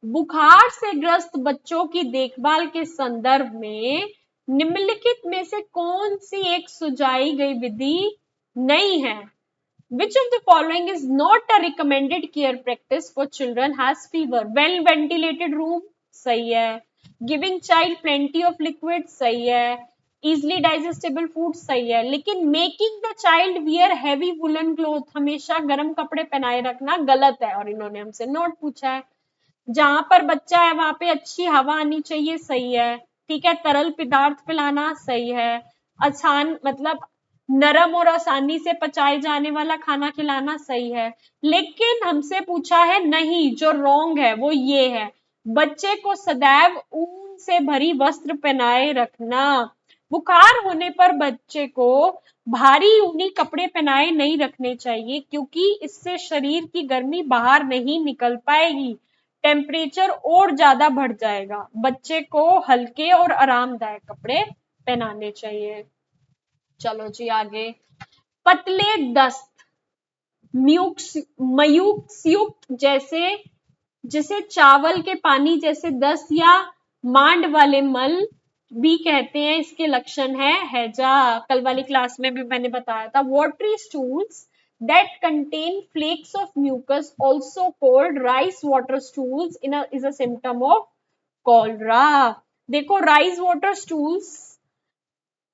बुखार से ग्रस्त बच्चों की देखभाल के संदर्भ में निम्नलिखित में से कौन सी एक सुझाई गई विधि नहीं है? Which of the following is not a recommended care practice for children has fever? Well ventilated room, सही है। Giving child plenty of liquid, सही है। Easily digestible food, सही है। लेकिन making the child wear heavy woolen cloth, हमेशा गर्म कपड़े पहनाए रखना गलत है, और इन्होंने हमसे नोट पूछा है। जहां पर बच्चा है वहां पे अच्छी हवा आनी चाहिए, सही है। ठीक है, तरल पदार्थ पिलाना, सही है। आसान मतलब नरम और आसानी से पचाए जाने वाला खाना खिलाना, सही है। लेकिन हमसे पूछा है नहीं, जो रॉन्ग है वो ये है, बच्चे को सदैव ऊन से भरी वस्त्र पहनाए रखना। बुखार होने पर बच्चे को भारी ऊनी कपड़े पहनाए नहीं रखने चाहिए, क्योंकि इससे शरीर की गर्मी बाहर नहीं निकल पाएगी, टेम्परेचर और ज्यादा बढ़ जाएगा। बच्चे को हल्के और आरामदायक कपड़े पहनाने चाहिए। चलो जी आगे। पतले दस्त, मयूखयुक्त जैसे जिसे चावल के पानी जैसे दस्त या मांड वाले मल भी कहते हैं, इसके लक्षण है हैजा। कल वाली क्लास में भी मैंने बताया था। Watery stools that contain flakes of mucus, also called rice water stools, is a symptom of cholera. देखो, राइस वाटर स्टूल्स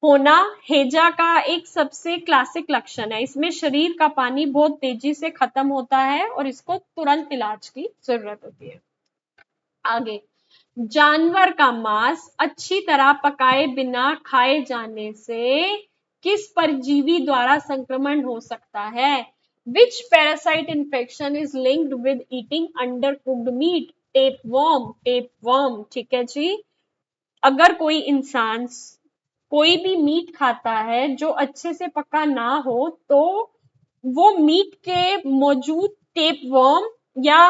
होना हैजा का एक सबसे क्लासिक लक्षण है। इसमें शरीर का पानी बहुत तेजी से खत्म होता है और इसको तुरंत इलाज की जरूरत होती है। आगे, जानवर का मांस अच्छी तरह पकाए बिना खाए जाने से किस परजीवी द्वारा संक्रमण हो सकता है? Which parasite infection is linked with eating undercooked meat? Tapeworm, tapeworm. ठीक है जी। अगर कोई इंसान कोई भी मीट खाता है जो अच्छे से पका ना हो, तो वो मीट के मौजूद टेपवर्म या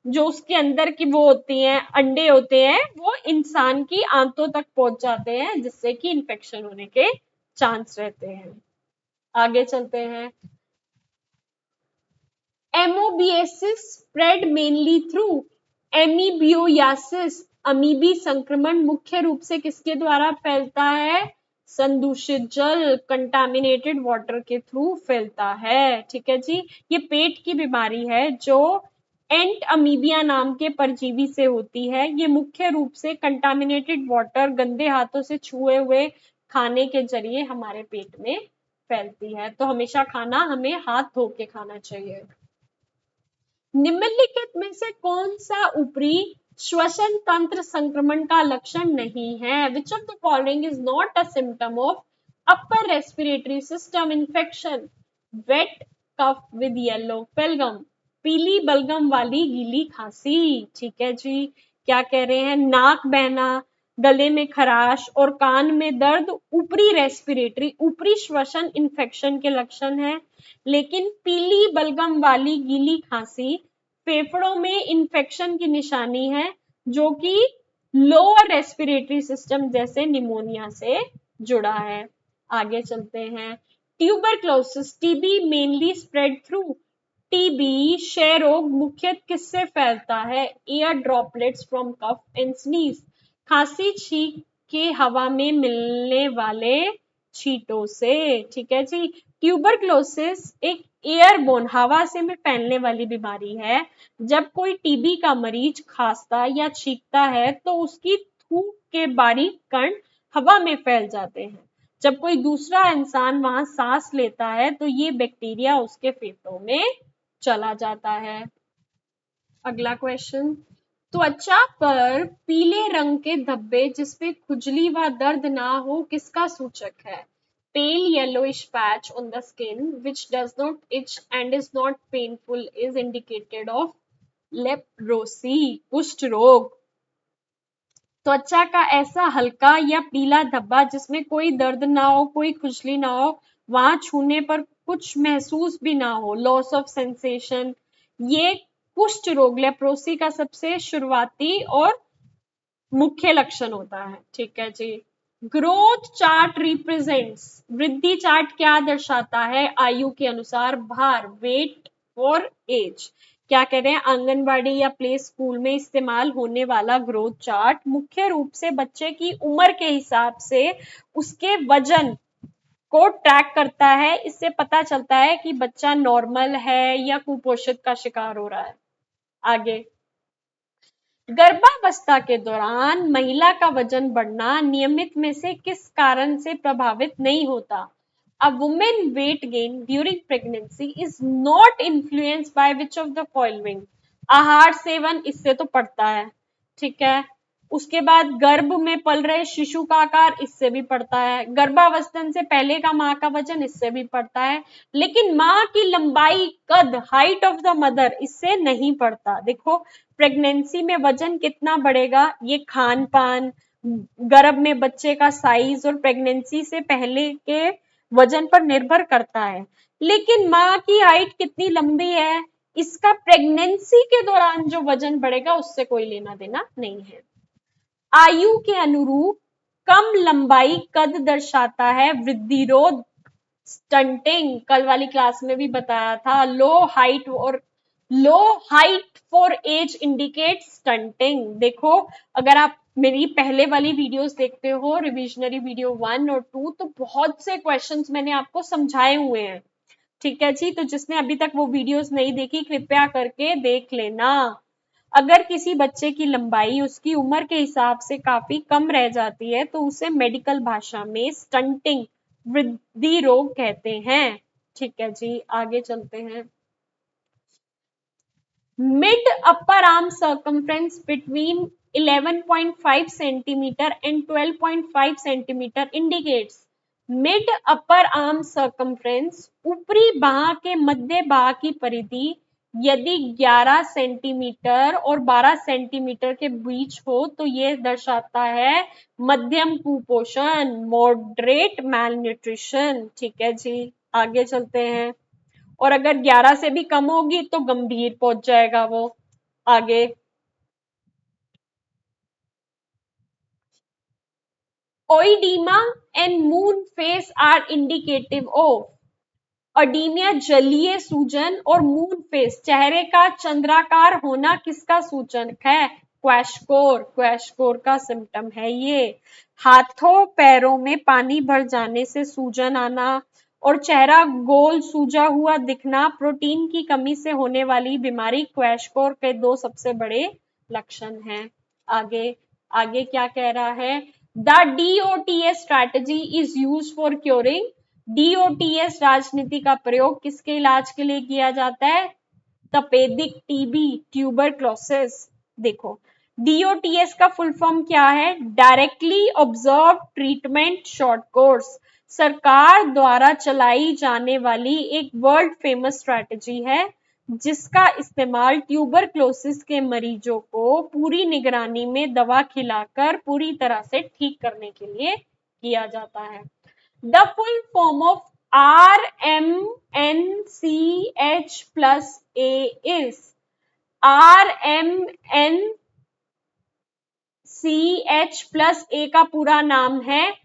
जो उसके अंदर की वो होती हैं, अंडे होते हैं, वो इंसान की आंतों तक पहुंच जाते हैं, जिससे कि इन्फेक्शन होने के चांस रहते हैं। आगे चलते हैं। Amoebiasis spread mainly through amoebiasis. अमीबी संक्रमण मुख्य रूप से किसके द्वारा फैलता है? संदूषित जल, कंटामिनेटेड वाटर के थ्रू फैलता है। ठीक है जी। ये पेट की बीमारी है जो एंट अमीबिया नाम के परजीवी से होती है। ये मुख्य रूप से कंटामिनेटेड वाटर, गंदे हाथों से छुए हुए खाने के जरिए हमारे पेट में फैलती है। तो हमेशा खाना हमें हाथ धो के खाना चाहिए। निम्नलिखित में से कौन सा ऊपरी श्वसन तंत्र संक्रमण का लक्षण नहीं है? Which of the following is not a symptom of upper respiratory system infection? Wet cough with yellow बेलगम, पीली बलगम वाली गीली खांसी। ठीक है जी। क्या कह रहे हैं? नाक बहना, गले में खराश और कान में दर्द ऊपरी रेस्पिरेटरी, ऊपरी श्वसन इन्फेक्शन के लक्षण है। लेकिन पीली बलगम वाली गीली खांसी फेफड़ों में इन्फेक्शन की निशानी है, जो कि लोअर रेस्पिरेटरी सिस्टम जैसे निमोनिया से जुड़ा है। आगे चलते हैं। Tuberculosis, TB mainly spread through. TB क्षय रोग मुख्यतः किससे फैलता है? Air droplets from cough and sneeze, खांसी छींक के हवा में मिलने वाले छींटों से। ठीक है जी। ट्यूबरक्लोसिस एक एयरबोर्न, हवा से में फैलने वाली बीमारी है। जब कोई टीबी का मरीज खांसता या छींकता है तो उसकी थूक के बारीक कण हवा में फैल जाते हैं। जब कोई दूसरा इंसान वहां सांस लेता है तो ये बैक्टीरिया उसके फेफड़ों में चला जाता है। अगला क्वेश्चन। त्वचा पर पीले रंग के धब्बे जिसपे खुजली व दर्द ना हो किसका सूचक है? pale yellowish patch on the skin which does not itch and is not painful is indicated of leprosy, कुष्ठ रोग। त्वचा का ऐसा हल्का या पीला धब्बा जिसमें कोई दर्द ना हो, कोई खुजली ना हो, वहां छूने पर कुछ महसूस भी ना हो, लॉस ऑफ सेंसेशन, ये कुष्ठ रोग लेप्रोसी का सबसे शुरुआती और मुख्य लक्षण होता है। ठीक है जी। ग्रोथ चार्ट रिप्रेजेंट्स, वृद्धि चार्ट क्या दर्शाता है? आयु के अनुसार भार, वेट और एज। क्या कह रहे हैं? आंगनबाड़ी या प्ले स्कूल में इस्तेमाल होने वाला ग्रोथ चार्ट मुख्य रूप से बच्चे की उम्र के हिसाब से उसके वजन को ट्रैक करता है। इससे पता चलता है कि बच्चा नॉर्मल है या कुपोषित का शिकार हो रहा है। आगे, गर्भावस्था के दौरान महिला का वजन बढ़ना नियमित में से किस कारण से प्रभावित नहीं होता? A woman weight gain during pregnancy is not influenced by which of the following? आहार सेवन इससे तो पड़ता है, ठीक है। उसके बाद गर्भ में पल रहे शिशु का आकार इससे भी पड़ता है, गर्भावस्था से पहले का माँ का वजन इससे भी पड़ता है, लेकिन माँ की लंबाई, कद, हाइट ऑफ द मदर इससे नहीं पड़ता। देखो, प्रेगनेंसी में वजन कितना बढ़ेगा ये खान पान, गर्भ में बच्चे का साइज और प्रेगनेंसी से पहले के वजन पर निर्भर करता है, लेकिन माँ की हाइट कितनी लंबी है इसका प्रेगनेंसी के दौरान जो वजन बढ़ेगा उससे कोई लेना देना नहीं है। आयु के अनुरूप कम लंबाई कद दर्शाता है वृद्धिरोध स्टंटिंग, कल वाली क्लास में भी बताया था। Low height for age indicate stunting. देखो, अगर आप मेरी पहले वाली वीडियोस देखते हो, रिविजनरी वीडियो 1 और 2, तो बहुत से क्वेश्चंस मैंने आपको समझाए हुए हैं। ठीक है जी, तो जिसने अभी तक वो वीडियोस नहीं देखी कृपया करके देख लेना। अगर किसी बच्चे की लंबाई उसकी उम्र के हिसाब से काफी कम रह जाती है तो उसे मेडिकल भाषा में स्टंटिंग, वृद्धि रोग कहते हैं। ठीक है जी, आगे चलते हैं। Mid upper arm circumference between 11.5 centimetre and 12.5 centimetre indicates. Mid upper arm circumference, ऊपरी बाह के मध्य बाह की परिधि यदि 11 सेंटीमीटर और 12 सेंटीमीटर के बीच हो तो ये दर्शाता है मध्यम कुपोषण, मॉडरेट मैलन्यूट्रिशन। ठीक है जी, आगे चलते हैं। और अगर 11 से भी कम होगी तो गंभीर पहुंच जाएगा वो। आगे, oedema and moon face are indicative of. अडीमिया जलीय सूजन और मून फेस, चेहरे का चंद्राकार होना किसका सूचक है? क्वैशकोर का सिम्टम है ये। हाथों पैरों में पानी भर जाने से सूजन आना और चेहरा गोल सूजा हुआ दिखना प्रोटीन की कमी से होने वाली बीमारी क्वैशकोर के दो सबसे बड़े लक्षण हैं। आगे, आगे क्या कह रहा है? The DOTS strategy is use for curing. DOTS राजनीति का प्रयोग किसके इलाज के लिए किया जाता है? तपेदिक टीबी, ट्यूबरक्लोसिस। देखो, DOTS का फुल फॉर्म क्या है? Directly observe treatment short course. सरकार द्वारा चलाई जाने वाली एक वर्ल्ड फेमस स्ट्रैटेजी है जिसका इस्तेमाल ट्यूबरक्लोसिस के मरीजों को पूरी निगरानी में दवा खिलाकर पूरी तरह से ठीक करने के लिए किया जाता है। The full form of RMNCH+A is, RMNCH+A का पूरा नाम है,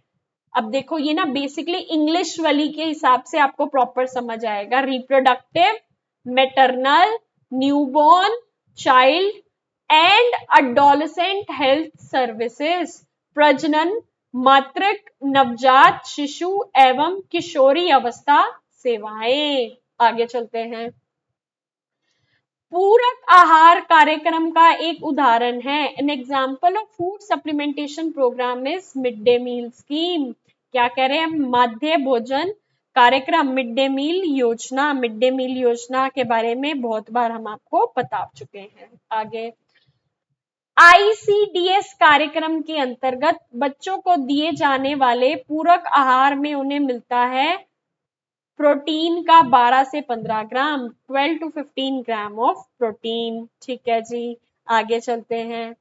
अब देखो ये ना बेसिकली इंग्लिश वाली के हिसाब से आपको प्रॉपर समझ आएगा, reproductive, maternal, newborn, child and adolescent health services. प्रजनन, मातृक, नवजात शिशु एवं किशोरी अवस्था सेवाएं। आगे चलते हैं। पूरक आहार कार्यक्रम का एक उदाहरण है, an example of food supplementation programme is mid day meal scheme. क्या कह रहे हैं? मध्य भोजन कार्यक्रम, मिड डे मील योजना। मिड डे मील योजना के बारे में बहुत बार हम आपको बता चुके हैं। आगे, आईसीडीएस कार्यक्रम के अंतर्गत बच्चों को दिए जाने वाले पूरक आहार में उन्हें मिलता है प्रोटीन का 12 से 15 gram, 12 to 15 gram of protein. ठीक है जी, आगे चलते हैं।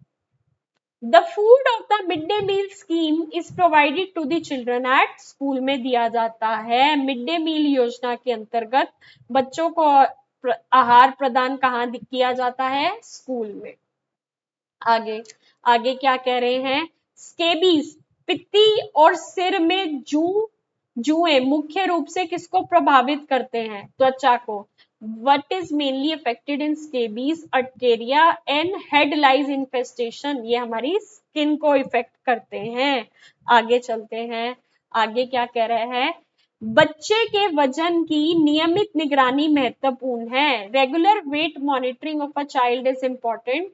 The food of the mid day meal scheme is provided to the children at school में दिया जाता है। मिड डे मील योजना के अंतर्गत बच्चों को आहार प्रदान कहाँ किया जाता है? स्कूल में। आगे आगे क्या कह रहे हैं? स्केबीज, पित्ती और सिर में जुएं मुख्य रूप से किसको प्रभावित करते हैं? त्वचा को। What is mainly affected in scabies, urticaria and head lice infestation, ये हमारी स्किन को इफेक्ट करते हैं। आगे चलते हैं, आगे क्या कह रहे हैं? बच्चे के वजन की नियमित निगरानी महत्वपूर्ण है। Regular weight monitoring of a child is important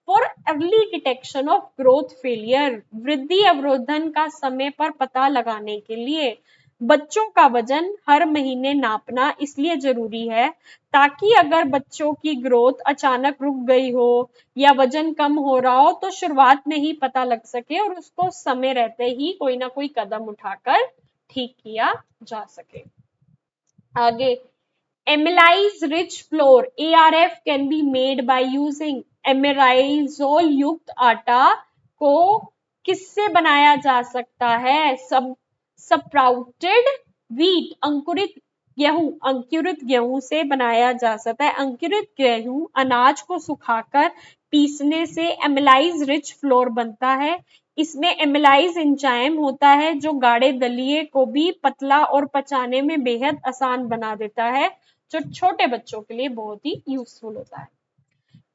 for early detection of growth failure, वृद्धि अवरोधन का समय पर पता लगाने के लिए बच्चों का वजन हर महीने नापना इसलिए जरूरी है ताकि अगर बच्चों की ग्रोथ अचानक रुक गई हो या वजन कम हो रहा हो तो शुरुआत में ही पता लग सके और उसको समय रहते ही कोई ना कोई कदम उठाकर ठीक किया जा सके। आगे, amylase rich flour ARF can be made by using एमेराइजोल युक्त आटा को किससे बनाया जा सकता है? सब स्प्राउटेड व्हीट, अंकुरित गेहूं से बनाया जा सकता है। अंकुरित गेहूं अनाज को सुखाकर पीसने से एमिलाइज रिच फ्लोर बनता है। इसमें एमिलाइज एंजाइम होता है जो गाढ़े दलिए को भी पतला और पचाने में बेहद आसान बना देता है, जो छोटे बच्चों के लिए बहुत ही यूजफुल होता है।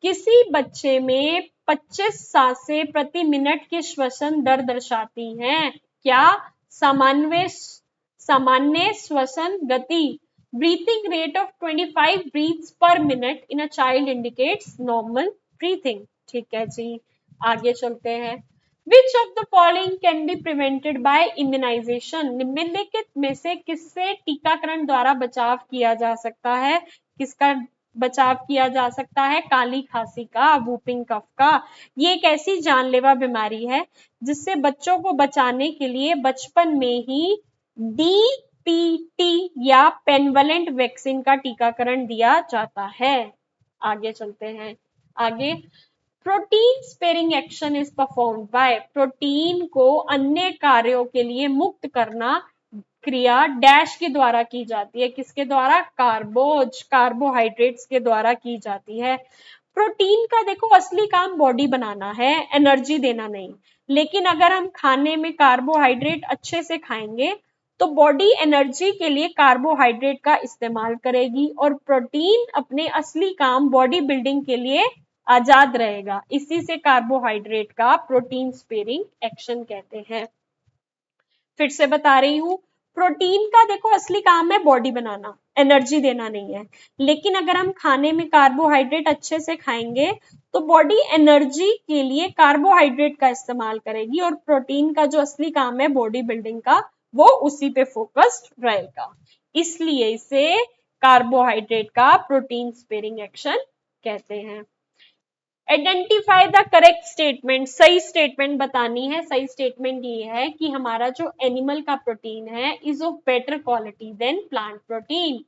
किसी बच्चे में 25 सांसें प्रति मिनट की श्वसन दर दर्शाती हैं। क्या? सामान्य श्वसन गति, breathing rate of 25 breaths per minute in a child indicates normal breathing. ठीक है जी, आगे चलते हैं। Which of the following can be prevented by immunisation, निम्नलिखित में से किससे टीकाकरण द्वारा बचाव किया जा सकता है? किसका बचाव किया जा सकता है? काली खांसी का, वूपिंग कफ का। ये एक ऐसी जानलेवा बीमारी है जिससे बच्चों को बचाने के लिए बचपन में ही DPT या पेनवलेंट वैक्सीन का टीकाकरण दिया जाता है। आगे चलते हैं, आगे protein sparing action is perform by, protein को अन्य कार्यों के लिए मुक्त करना क्रिया डैश के द्वारा की जाती है। किसके द्वारा? कार्बोहाइड्रेट्स के द्वारा की जाती है। प्रोटीन का देखो असली काम बॉडी बनाना है, एनर्जी देना नहीं। लेकिन अगर हम खाने में कार्बोहाइड्रेट अच्छे से खाएंगे तो बॉडी एनर्जी के लिए कार्बोहाइड्रेट का इस्तेमाल करेगी और प्रोटीन अपने असली काम बॉडी बिल्डिंग के लिए आजाद रहेगा। इसी से कार्बोहाइड्रेट का प्रोटीन स्पेयरिंग एक्शन कहते हैं। फिर से बता रही हूं, प्रोटीन का देखो असली काम है बॉडी बनाना, एनर्जी देना नहीं है। लेकिन अगर हम खाने में कार्बोहाइड्रेट अच्छे से खाएंगे तो बॉडी एनर्जी के लिए कार्बोहाइड्रेट का इस्तेमाल करेगी और प्रोटीन का जो असली काम है बॉडी बिल्डिंग का, वो उसी पे फोकस्ड रहेगा। इसलिए इसे कार्बोहाइड्रेट का प्रोटीन स्पेयरिंग एक्शन कहते हैं। आइडेंटिफाई द करेक्ट स्टेटमेंट, सही स्टेटमेंट बतानी है। सही स्टेटमेंट ये है कि हमारा जो एनिमल का प्रोटीन है is of better quality than plant protein.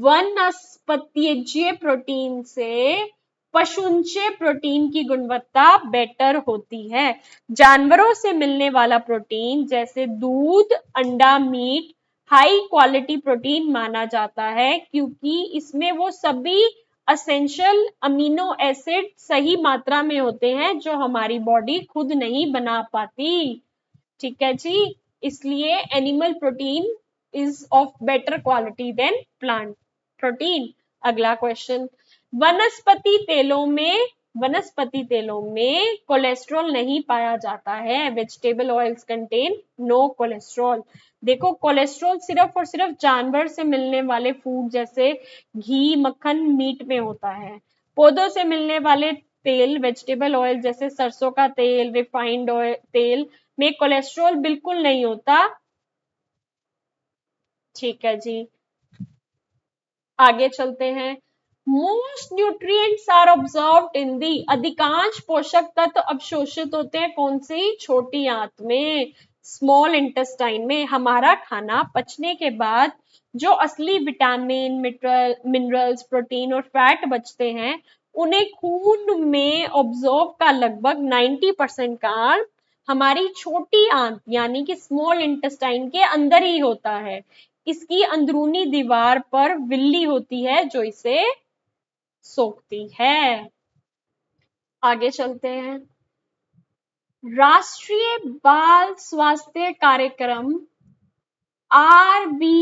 वनस्पतिज प्रोटीन से पशुंचे प्रोटीन की गुणवत्ता बेटर होती है। जानवरों से मिलने वाला प्रोटीन जैसे दूध, अंडा, मीट हाई क्वालिटी प्रोटीन माना जाता है क्योंकि इसमें वो सभी असेंशियल अमीनो एसिड सही मात्रा में होते हैं जो हमारी बॉडी खुद नहीं बना पाती। ठीक है जी, इसलिए animal protein is of better quality than plant protein. अगला क्वेश्चन, वनस्पति तेलों में कोलेस्ट्रॉल नहीं पाया जाता है। Vegetable oils contain no cholesterol. देखो, कोलेस्ट्रॉल सिर्फ और सिर्फ जानवर से मिलने वाले फूड जैसे घी, मक्खन, मीट में होता है। पौधों से मिलने वाले तेल, वेजिटेबल ऑयल जैसे सरसों का तेल, रिफाइंड ऑयल तेल में कोलेस्ट्रॉल बिल्कुल नहीं होता। ठीक है जी, आगे चलते हैं। Most nutrients are observed in the, अधिकांश पोषक तत्व अवशोषित होते हैं कौन सी, छोटी आंत में, स्मॉल इंटेस्टाइन में। हमारा खाना पचने के बाद जो असली विटामिन, मिनरल्स, प्रोटीन और फैट बचते हैं उन्हें खून में ऑब्जॉर्व का लगभग 90% काम हमारी छोटी आंत यानी कि स्मॉल इंटेस्टाइन के अंदर ही होता है। इसकी अंदरूनी दीवार पर विल्ली होती है जो इसे सोखती है। आगे चलते हैं। राष्ट्रीय बाल स्वास्थ्य कार्यक्रम RBSK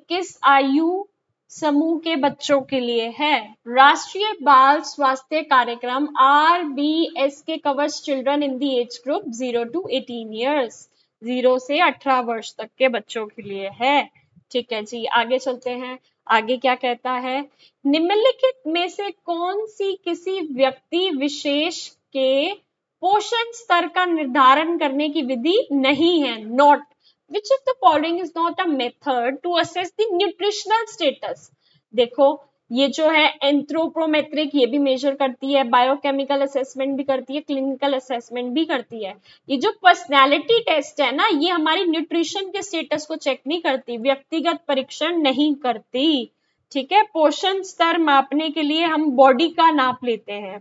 किस आयु समूह के बच्चों के लिए है? राष्ट्रीय बाल स्वास्थ्य कार्यक्रम RBSK covers children in the age group 0 to 18 years, 0 से 18 वर्ष तक के बच्चों के लिए है। ठीक है जी, आगे चलते हैं। आगे क्या कहता है, निम्नलिखित में से कौन सी किसी व्यक्ति विशेष के पोषण स्तर का निर्धारण करने की विधि नहीं है? Not Which of the following is not a method to assess the nutritional status? देखो ये जो है एंथ्रोपोमेट्रिक ये भी मेजर करती है, बायोकेमिकल असेसमेंट भी करती है, क्लिनिकल असेसमेंट भी करती है। ये जो पर्सनैलिटी टेस्ट है ना, ये हमारी न्यूट्रिशन के स्टेटस को चेक नहीं करती, व्यक्तिगत परीक्षण नहीं करती। ठीक है, पोषण स्तर मापने के लिए हम बॉडी का नाप लेते हैं,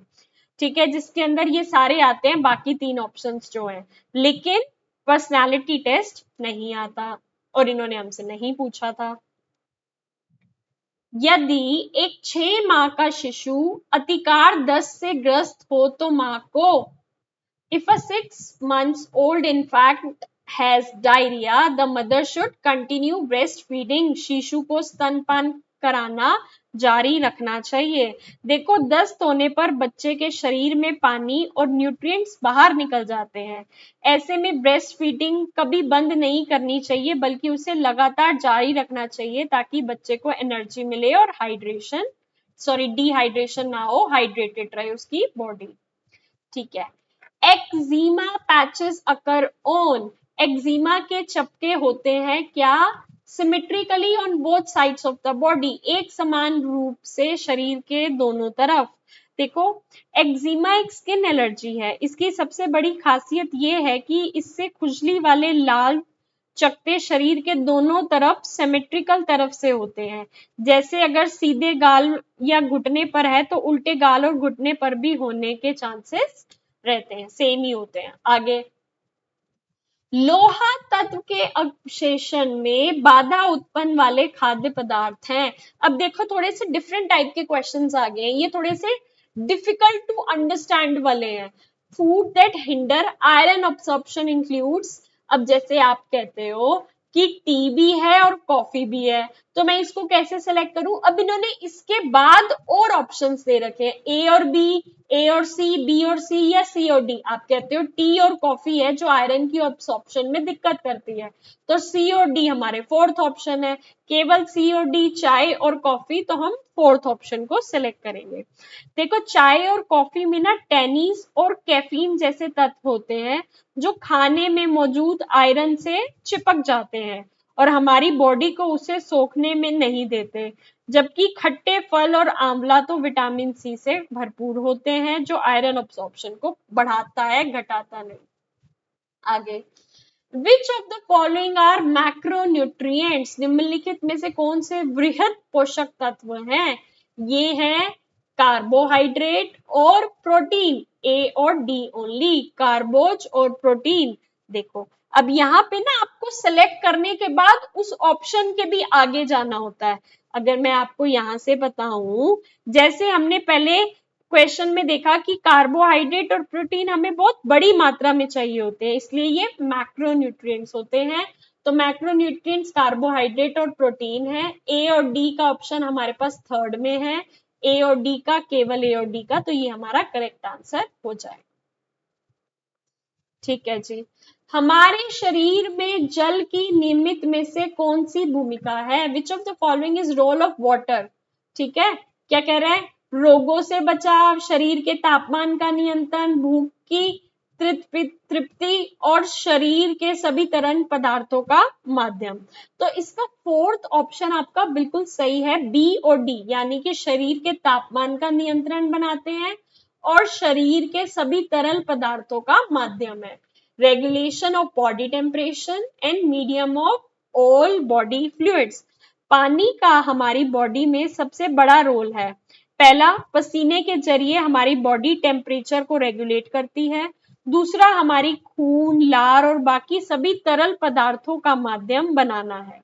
ठीक है, जिसके अंदर ये सारे आते हैं, बाकी 3 ऑप्शंस जो हैं, लेकिन पर्सनालिटी टेस्ट नहीं आता और इन्होंने हमसे नहीं पूछा था। यदि एक 6 माह का शिशु अतिकार दस्त से ग्रस्त हो तो मां को, if a 6 months old infant has diarrhea, the mother should continue breastfeeding, शिशु को स्तनपान कराना जारी रखना चाहिए। देखो दस्त होने पर बच्चे के शरीर में पानी और न्यूट्रिएंट्स बाहर निकल जाते हैं, ऐसे में ब्रेस्ट फीडिंग कभी बंद नहीं करनी चाहिए बल्कि उसे लगातार जारी रखना चाहिए ताकि बच्चे को एनर्जी मिले और डिहाइड्रेशन ना हो, हाइड्रेटेड रहे उसकी बॉडी। ठीक है, eczema patches occur on, eczema के चपके होते हैं क्या, symmetrically on both sides of the body, एक समान रूप से शरीर के दोनों तरफ। देखो एक्जिमा एक स्किन एलर्जी है, इसकी सबसे बड़ी खासियत ये है कि इससे खुजली वाले लाल चकते शरीर के दोनों तरफ सिमेट्रिकल तरफ से होते हैं, जैसे अगर सीधे गाल या घुटने पर है तो उल्टे गाल और घुटने पर भी होने के चांसेस रहते हैं, सेम ही होते हैं। आगे, लोहा तत्व के अवशेषण में बाधा उत्पन्न वाले खाद्य पदार्थ हैं। अब देखो थोड़े से डिफरेंट टाइप के क्वेश्चंस आ गए हैं, ये थोड़े से डिफिकल्ट टू अंडरस्टैंड वाले हैं। Food that hinder iron absorption includes, अब जैसे आप कहते हो कि टी भी है और कॉफी भी है, तो मैं इसको कैसे सेलेक्ट करूं? अब इन्होंने इसके बाद और ऑप्शंस दे रखे हैं, ए और बी, ए और सी, बी और सी या सी और डी। आप कहते हो टी और कॉफी है जो आयरन की अब्सॉर्प्शन में दिक्कत करती है, तो सी और डी हमारे फोर्थ ऑप्शन है। केवल सी और डी, चाय और कॉफी, तो हम फोर्थ ऑप्शन को सिलेक्ट करेंगे। देखो चाय और कॉफी में ना टेनिस और कैफीन जैसे तत्व होते हैं जो खाने में मौजूद आयरन से चिपक जाते हैं और हमारी बॉडी को उसे सोखने में नहीं देते, जबकि खट्टे फल और आंवला तो विटामिन सी से भरपूर होते हैं जो आयरन अब्सॉर्प्शन को बढ़ाता है, घटाता नहीं। आगे, which of the following are macronutrients, निम्नलिखित में से कौन से वृहद पोषक तत्व हैं? ये हैं कार्बोहाइड्रेट और प्रोटीन, ए और डी ओनली, कार्बोज और प्रोटीन। देखो अब यहाँ पे ना आपको सेलेक्ट करने के बाद उस ऑप्शन के भी आगे जाना होता है। अगर मैं आपको यहाँ से बताऊं, जैसे हमने पहले क्वेश्चन में देखा कि कार्बोहाइड्रेट और प्रोटीन हमें बहुत बड़ी मात्रा में चाहिए होते हैं, इसलिए ये मैक्रोन्यूट्रिएंट्स होते हैं। तो मैक्रोन्यूट्रिएंट्स कार्बोहाइड्रेट और प्रोटीन है। ए और डी का ऑप्शन हमारे पास थर्ड में है, ए और डी का, केवल ए और डी का, तो ये हमारा करेक्ट आंसर हो जाएगा। ठीक है जी, हमारे शरीर में जल की नियमित में से कौन सी भूमिका है? Which of the following is role of water? ठीक है, क्या कह रहा है? रोगों से बचाव, शरीर के तापमान का नियंत्रण, भूख की तृप्ति और शरीर के सभी तरल पदार्थों का माध्यम। तो इसका फोर्थ ऑप्शन आपका बिल्कुल सही है, बी और डी, यानी कि शरीर के तापमान का नियंत्रण बनाते हैं और शरीर के सभी तरल पदार्थों का माध्यम है। Regulation of body temperature and medium of all body fluids. पानी का हमारी बॉडी में सबसे बड़ा रोल है। पहला, पसीने के जरिए हमारी बॉडी टेम्परेचर को रेगुलेट करती है। दूसरा, हमारी खून, लार और बाकी सभी तरल पदार्थों का माध्यम बनाना है।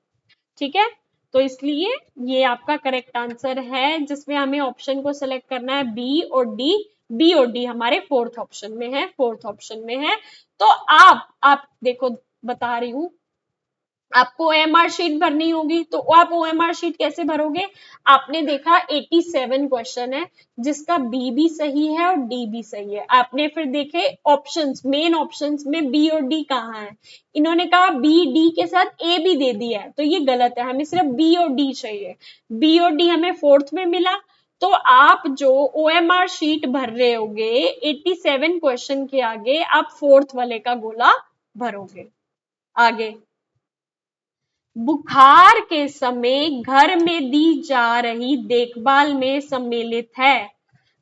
ठीक है, तो इसलिए ये आपका करेक्ट आंसर है, जिसमें हमें ऑप्शन को सिलेक्ट करना है बी और डी। बी और डी हमारे फोर्थ ऑप्शन में है, फोर्थ ऑप्शन में है। तो आप देखो, बता रही हूं, आपको ओएमआर शीट भरनी होगी, तो आप ओएमआर शीट कैसे भरोगे? आपने देखा 87 क्वेश्चन है, जिसका बी भी सही है और डी भी सही है। आपने फिर देखे ऑप्शंस, मेन ऑप्शंस में बी और डी कहाँ है? इन्होंने कहा बी डी के साथ ए भी दे दिया है, तो ये गलत है, हमें सिर्फ बी और डी चाहिए। बी और डी हमें फोर्थ में मिला। तो आप जो ओएमआर शीट भर रहे होगे 87 क्वेश्चन के आगे, आप फोर्थ वाले का गोला भरोगे। आगे, बुखार के समय घर में दी जा रही देखभाल में सम्मिलित है।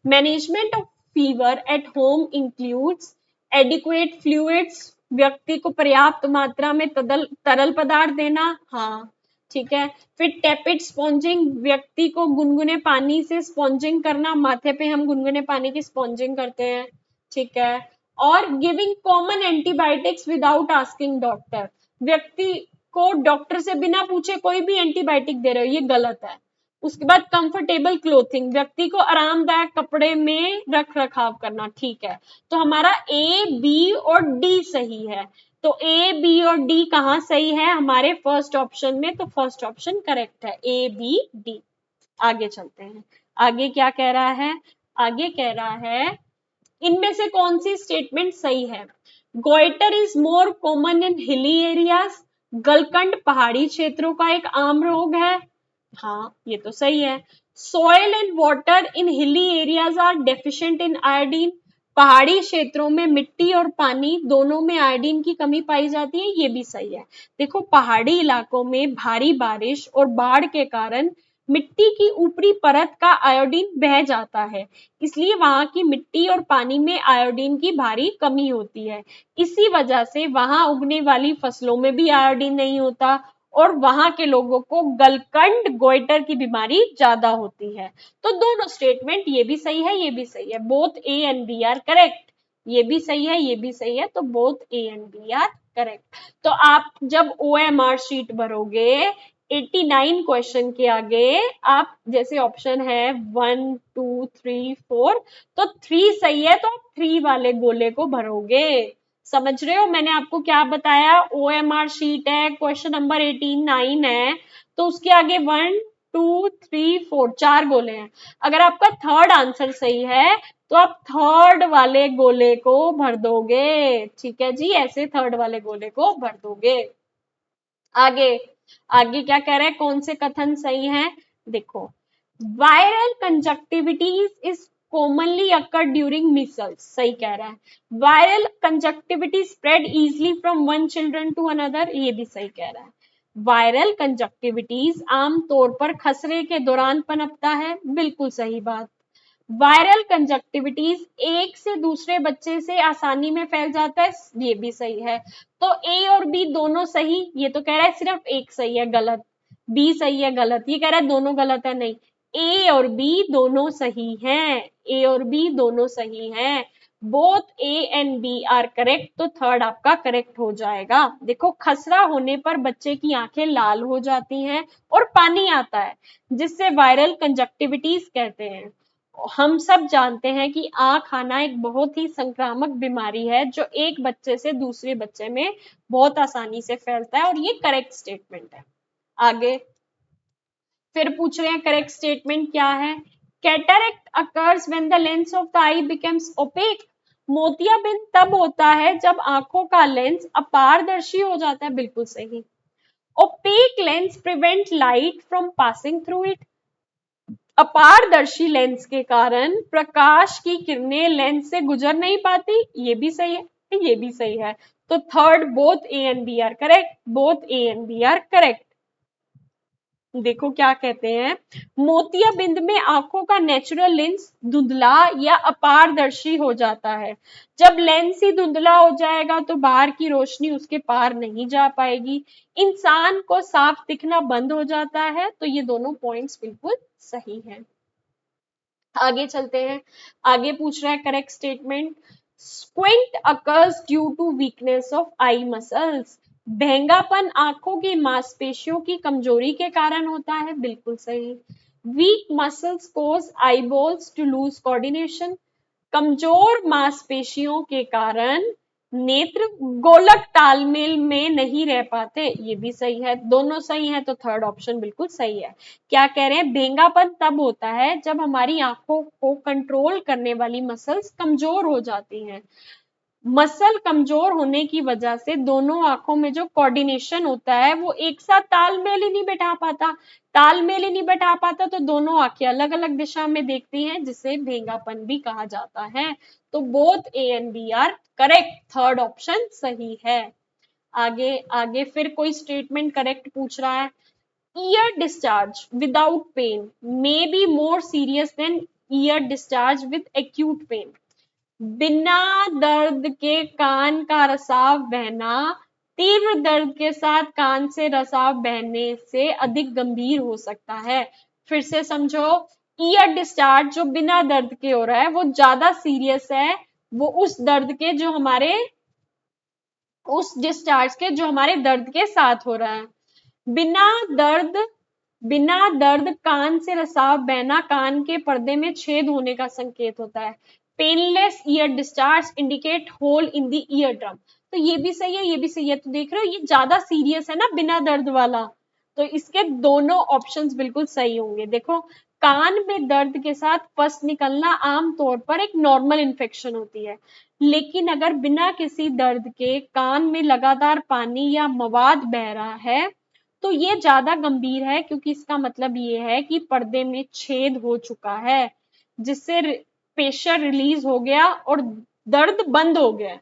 Management of fever at home includes adequate fluids, व्यक्ति को पर्याप्त मात्रा में तरल पदार्थ देना। हाँ, ठीक है। फिर टेपिड स्पॉन्जिंग, व्यक्ति को गुनगुने पानी से स्पॉन्जिंग करना, माथे पे हम गुनगुने पानी की स्पॉन्जिंग करते हैं। ठीक है। और giving common antibiotics without asking doctor, व्यक्ति को डॉक्टर से बिना पूछे कोई भी एंटीबायोटिक दे रहे हो, ये गलत है। उसके बाद कंफर्टेबल क्लोथिंग, व्यक्ति को आरामदायक कपड़े में रख रखाव करना। ठीक है, तो हमारा ए, बी और डी सही है। तो ए, बी और डी कहाँ सही है? हमारे फर्स्ट ऑप्शन में, तो फर्स्ट ऑप्शन करेक्ट है, ए, बी, डी। आगे चलते हैं, आगे क्या कह रहा है? आगे कह रहा है, इनमें से कौन सी स्टेटमेंट सही है? Goitre is more common in hilly areas, गलकंड पहाड़ी क्षेत्रों का एक आम रोग है। हाँ, ये तो सही है। Soil and water in hilly areas are deficient in iodine, पहाड़ी क्षेत्रों में मिट्टी और पानी दोनों में आयोडीन की कमी पाई जाती है, ये भी सही है। देखो, पहाड़ी इलाकों में भारी बारिश और बाढ़ के कारण मिट्टी की ऊपरी परत का आयोडीन बह जाता है, इसलिए वहां की मिट्टी और पानी में आयोडीन की भारी कमी होती है। इसी वजह से वहां उगने वाली फसलों में भी आयोडीन नहीं होता और वहां के लोगों को गलकंड गोइटर की बीमारी ज्यादा होती है। तो दोनों स्टेटमेंट, ये भी सही है, ये भी सही है, both A and B are correct. ये भी सही है, ये भी सही है, तो both A and B are correct. तो आप जब ओएमआर शीट भरोगे 89 क्वेश्चन के आगे, आप जैसे ऑप्शन है 1 2 3 4, तो 3 सही है, तो आप 3 वाले गोले को भरोगे। समझ रहे हो मैंने आपको क्या बताया? ओएमआर शीट है, क्वेश्चन नंबर 89 है, तो उसके आगे 1 2 3 4 4 गोले हैं। अगर आपका थर्ड आंसर सही है, तो आप थर्ड वाले गोले को भर दोगे। ठीक है जी, ऐसे थर्ड वाले गोले को भर दोगे। आगे, आगे क्या कह रहा है? कौन से कथन सही है? देखो, viral conjunctivitis is commonly occur during measles, सही कह रहा है। Viral conjunctivitis spread easily from one children to another, ये भी सही कह रहा है। वायरल कंजक्टिविटीज आमतौर पर खसरे के दौरान पनपता है, बिल्कुल सही बात। वायरल कंजक्टिविटीज एक से दूसरे बच्चे से आसानी में फैल जाता है, ये भी सही है। तो ए और बी दोनों सही, ये तो कह रहा है सिर्फ एक सही है, गलत। बी सही है, गलत। ये कह रहा है दोनों गलत है, नहीं, ए और बी दोनों सही हैं, ए और बी दोनों सही हैं। Both A and B are correct, तो थर्ड आपका करेक्ट हो जाएगा। देखो, खसरा होने पर बच्चे की आंखें लाल हो जाती हैं और पानी आता है, जिससे वायरल कंजक्टिविटीज कहते हैं। हम सब जानते हैं कि आंख आना एक बहुत ही संक्रामक बीमारी है, जो एक बच्चे से दूसरे बच्चे में बहुत आसानी से फैलता है, और ये करेक्ट स्टेटमेंट है। आगे फिर पूछ रहे हैं करेक्ट स्टेटमेंट क्या है? Cataract occurs when the lens of the eye becomes opaque, मोतियाबिंद तब होता है जब आंखों का लेंस अपारदर्शी हो जाता है, बिल्कुल सही। Opaque lens prevent light from passing through it, अपारदर्शी लेंस के कारण प्रकाश की किरणें लेंस से गुजर नहीं पाती, ये भी सही है। ये भी सही है। तो third, both A and B are correct, both A and B are correct. देखो क्या कहते हैं, मोतियाबिंद में आंखों का नेचुरल लेंस धुंधला या अपारदर्शी हो जाता है। जब लेंस ही धुंधला हो जाएगा तो बाहर की रोशनी उसके पार नहीं जा पाएगी, इंसान को साफ दिखना बंद हो जाता है। तो ये दोनों पॉइंट्स बिल्कुल सही हैं। आगे चलते हैं, आगे पूछ रहा है correct statement, squint occurs due to weakness of eye muscles. भेंगापन आंखों की मांसपेशियों की कमजोरी के कारण होता है, बिल्कुल सही। Weak muscles cause eyeballs to lose coordination. कमजोर मांसपेशियों के कारण नेत्र गोलक तालमेल में नहीं रह पाते, ये भी सही है, दोनों सही है। तो थर्ड ऑप्शन बिल्कुल सही है। क्या कह रहे हैं, भेंगापन तब होता है जब हमारी आंखों को कंट्रोल करने वाली मसल्स कमजोर हो जाती हैं। मसल कमजोर होने की वजह से दोनों आंखों में जो कोऑर्डिनेशन होता है वो एक साथ तालमेल ही नहीं बैठा पाता, तालमेल ही नहीं बैठा पाता, तो दोनों आंखें अलग अलग दिशा में देखती हैं, जिसे भेंगापन भी कहा जाता है। तो both A and B are correct, third option सही है। आगे आगे फिर कोई स्टेटमेंट करेक्ट पूछ रहा है, ear discharge without pain may be more serious than ear discharge with acute pain. बिना दर्द के कान का रसाव बहना तीव्र दर्द के साथ कान से रसाव बहने से अधिक गंभीर हो सकता है। फिर से समझो, ईयर डिस्चार्ज जो बिना दर्द के हो रहा है वो ज्यादा सीरियस है, वो उस दर्द के जो हमारे उस डिस्चार्ज के जो हमारे दर्द के साथ हो रहा है। बिना दर्द बिना दर्द कान से रसाव बहना कान के पर्दे में छेद होने का संकेत होता है। Painless ear discharge indicate hole in the ear drum. तो ये भी सही है, ये भी सही है। तो देख रहे हो ये ज्यादा सीरियस है ना बिना दर्द वाला, तो इसके दोनों ऑप्शंस बिल्कुल सही होंगे। देखो, कान में दर्द के साथ पस निकलना आमतौर पर एक नॉर्मल इन्फेक्शन होती है, लेकिन अगर बिना किसी दर्द के कान में लगातार पानी या मवाद बह रहा है तो ये ज्यादा गंभीर है, क्योंकि इसका मतलब ये है कि पर्दे में छेद हो चुका है, जिससे प्रेशर रिलीज हो गया और दर्द बंद हो गया।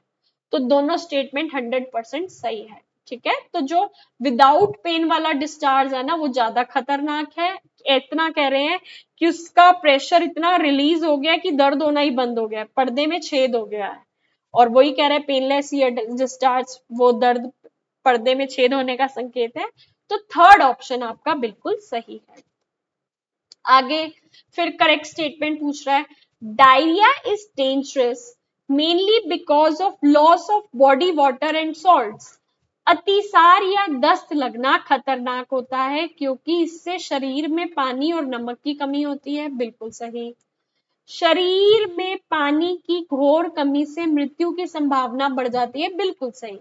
तो दोनों स्टेटमेंट 100% सही है। ठीक है, तो जो विदाउट पेन वाला डिस्चार्ज है ना वो ज्यादा खतरनाक है। इतना कह रहे हैं कि उसका प्रेशर इतना रिलीज हो गया कि दर्द होना ही बंद हो गया, पर्दे में छेद हो गया है। और वही कह रहे हैं पेनलेस ईयर डिस्चार्ज वो दर्द पर्दे में छेद होने का संकेत है। तो थर्ड ऑप्शन आपका बिल्कुल सही है। आगे फिर करेक्ट स्टेटमेंट पूछ रहा है, diarrhoea is dangerous mainly because of loss of body water and salts. अतिसार या दस्त लगना खतरनाक होता है क्योंकि इससे शरीर में पानी और नमक की कमी होती है, बिल्कुल सही। शरीर में पानी की घोर कमी से मृत्यु की संभावना बढ़ जाती है, बिल्कुल सही।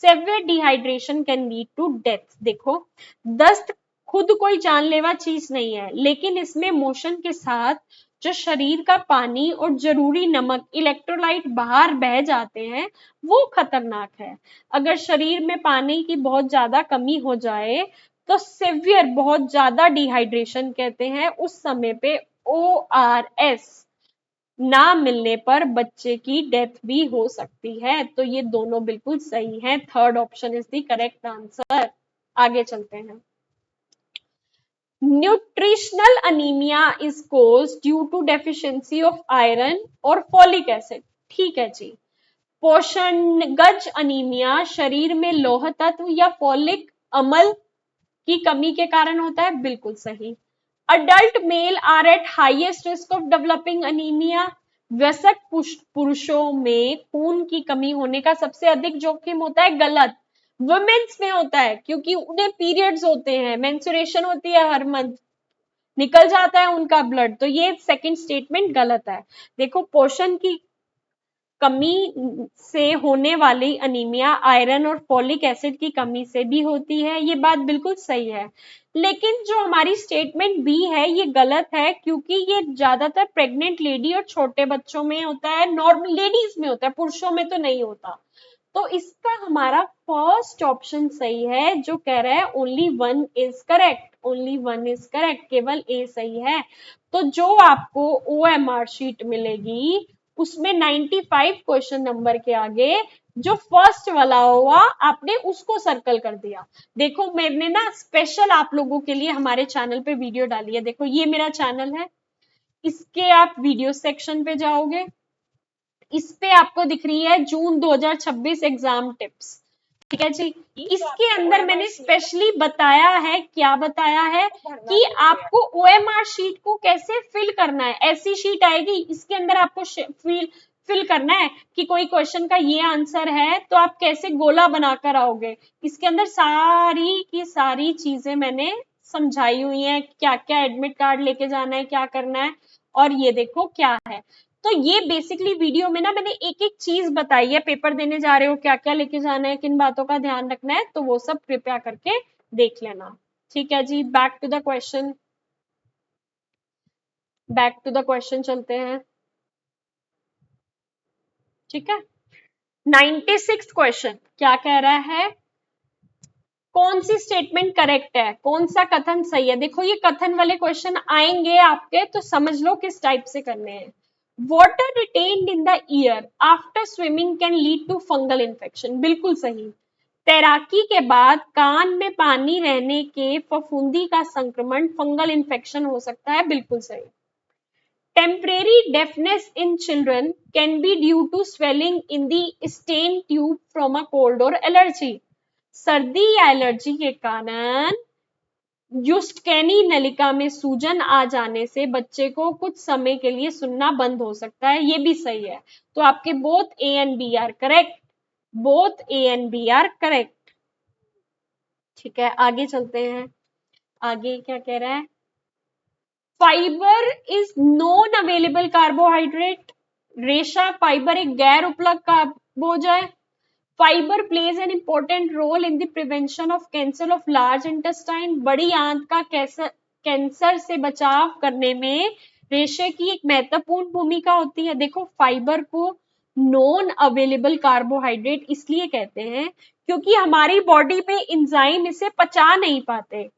Severe dehydration can lead to death. देखो, दस्त खुद कोई जानलेवा चीज नहीं है, लेकिन इसमें मोशन के साथ जो शरीर का पानी और जरूरी नमक इलेक्ट्रोलाइट बाहर बह जाते हैं वो खतरनाक है। अगर शरीर में पानी की बहुत ज्यादा कमी हो जाए तो सिवियर, बहुत ज्यादा डिहाइड्रेशन कहते हैं, उस समय पे ORS ना मिलने पर बच्चे की डेथ भी हो सकती है। तो ये दोनों बिल्कुल सही है, third option is the correct answer. आगे चलते हैं, nutritional anaemia is cause due to deficiency of iron और फॉलिक एसिड। ठीक है जी, पोषणगज अनीमिया शरीर में लौह तत्व या फॉलिक अम्ल की कमी के कारण होता है, बिल्कुल सही। Adult male are at highest risk of developing anaemia. वयस्क पुरुषों में खून की कमी होने का सबसे अधिक जोखिम होता है, गलत। वुमेन्स में होता है क्योंकि उन्हें पीरियड्स होते हैं, मेंस्ट्रुएशन होती है हर मंथ, निकल जाता है उनका ब्लड, तो ये सेकंड स्टेटमेंट गलत है। देखो, पोषण की कमी से होने वाली अनीमिया आयरन और फॉलिक एसिड की कमी से भी होती है, ये बात बिल्कुल सही है। लेकिन जो हमारी स्टेटमेंट बी है ये गलत है, क्योंकि ये ज्यादातर प्रेग्नेंट लेडी और छोटे बच्चों में होता है, नॉर्मल लेडीज में होता है, पुरुषों में तो नहीं होता। तो इसका हमारा फर्स्ट ऑप्शन सही है, जो कह रहा है only one is correct, only one is correct, केवल ए सही है। तो जो आपको OMR शीट मिलेगी उसमें 95 क्वेश्चन नंबर के आगे जो फर्स्ट वाला हुआ आपने उसको सर्कल कर दिया। देखो मैंने ना स्पेशल आप लोगों के लिए हमारे चैनल पे वीडियो डाली है। देखो ये मेरा चैनल है, इसके आप वीडियो सेक्शन पे जाओगे, इस पे आपको दिख रही है जून 2026 एग्जाम टिप्स, ठीक है जी। इसके अंदर मैंने स्पेशली बताया है, क्या बताया है कि आपको ओएमआर शीट को कैसे फिल करना है। ऐसी शीट आएगी, इसके अंदर आपको फिल करना है कि कोई क्वेश्चन का ये आंसर है तो आप कैसे गोला बनाकर आओगे। इसके अंदर सारी की सारी चीजें मैंने समझाई हुई हैं, क्या क्या एडमिट कार्ड लेके जाना है, क्या करना है, और ये देखो क्या है। तो ये बेसिकली वीडियो में ना मैंने एक एक चीज बताई है, पेपर देने जा रहे हो क्या क्या लेके जाना है, किन बातों का ध्यान रखना है, तो वो सब कृपया करके देख लेना। ठीक है जी, back to the question, back to the question चलते हैं। ठीक है, 96 क्वेश्चन क्या कह रहा है, कौन सी स्टेटमेंट करेक्ट है, कौन सा कथन सही है। देखो ये कथन वाले क्वेश्चन आएंगे आपके, तो समझ लो किस टाइप से करने हैं। Water retained in the ear after swimming can lead to fungal infection, बिल्कुल सही। तैराकी के बाद कान में पानी रहने के फफूंदी का संक्रमण फंगल इन्फेक्शन हो सकता है, बिल्कुल सही। Temporary deafness in children can be due to swelling in the stene tube from a cold or allergy. सर्दी या एलर्जी के कारण युस्टकैनी नलिका में सूजन आ जाने से बच्चे को कुछ समय के लिए सुनना बंद हो सकता है, ये भी सही है। तो आपके both A and B are correct, both A and B are correct. ठीक है, आगे चलते हैं। आगे क्या कह रहा है, fibre is non available carbohydrate. रेशा फाइबर एक गैर उपलब्ध कार्बोज है। Fibre plays an important role in the prevention of cancer of large intestine. बड़ी आंत का कैंसर से बचाव करने में रेशे की एक महत्वपूर्ण भूमिका होती है। देखो फाइबर को नॉन अवेलेबल कार्बोहाइड्रेट इसलिए कहते हैं क्योंकि हमारी बॉडी में इंजाइम इसे पचा नहीं पाते,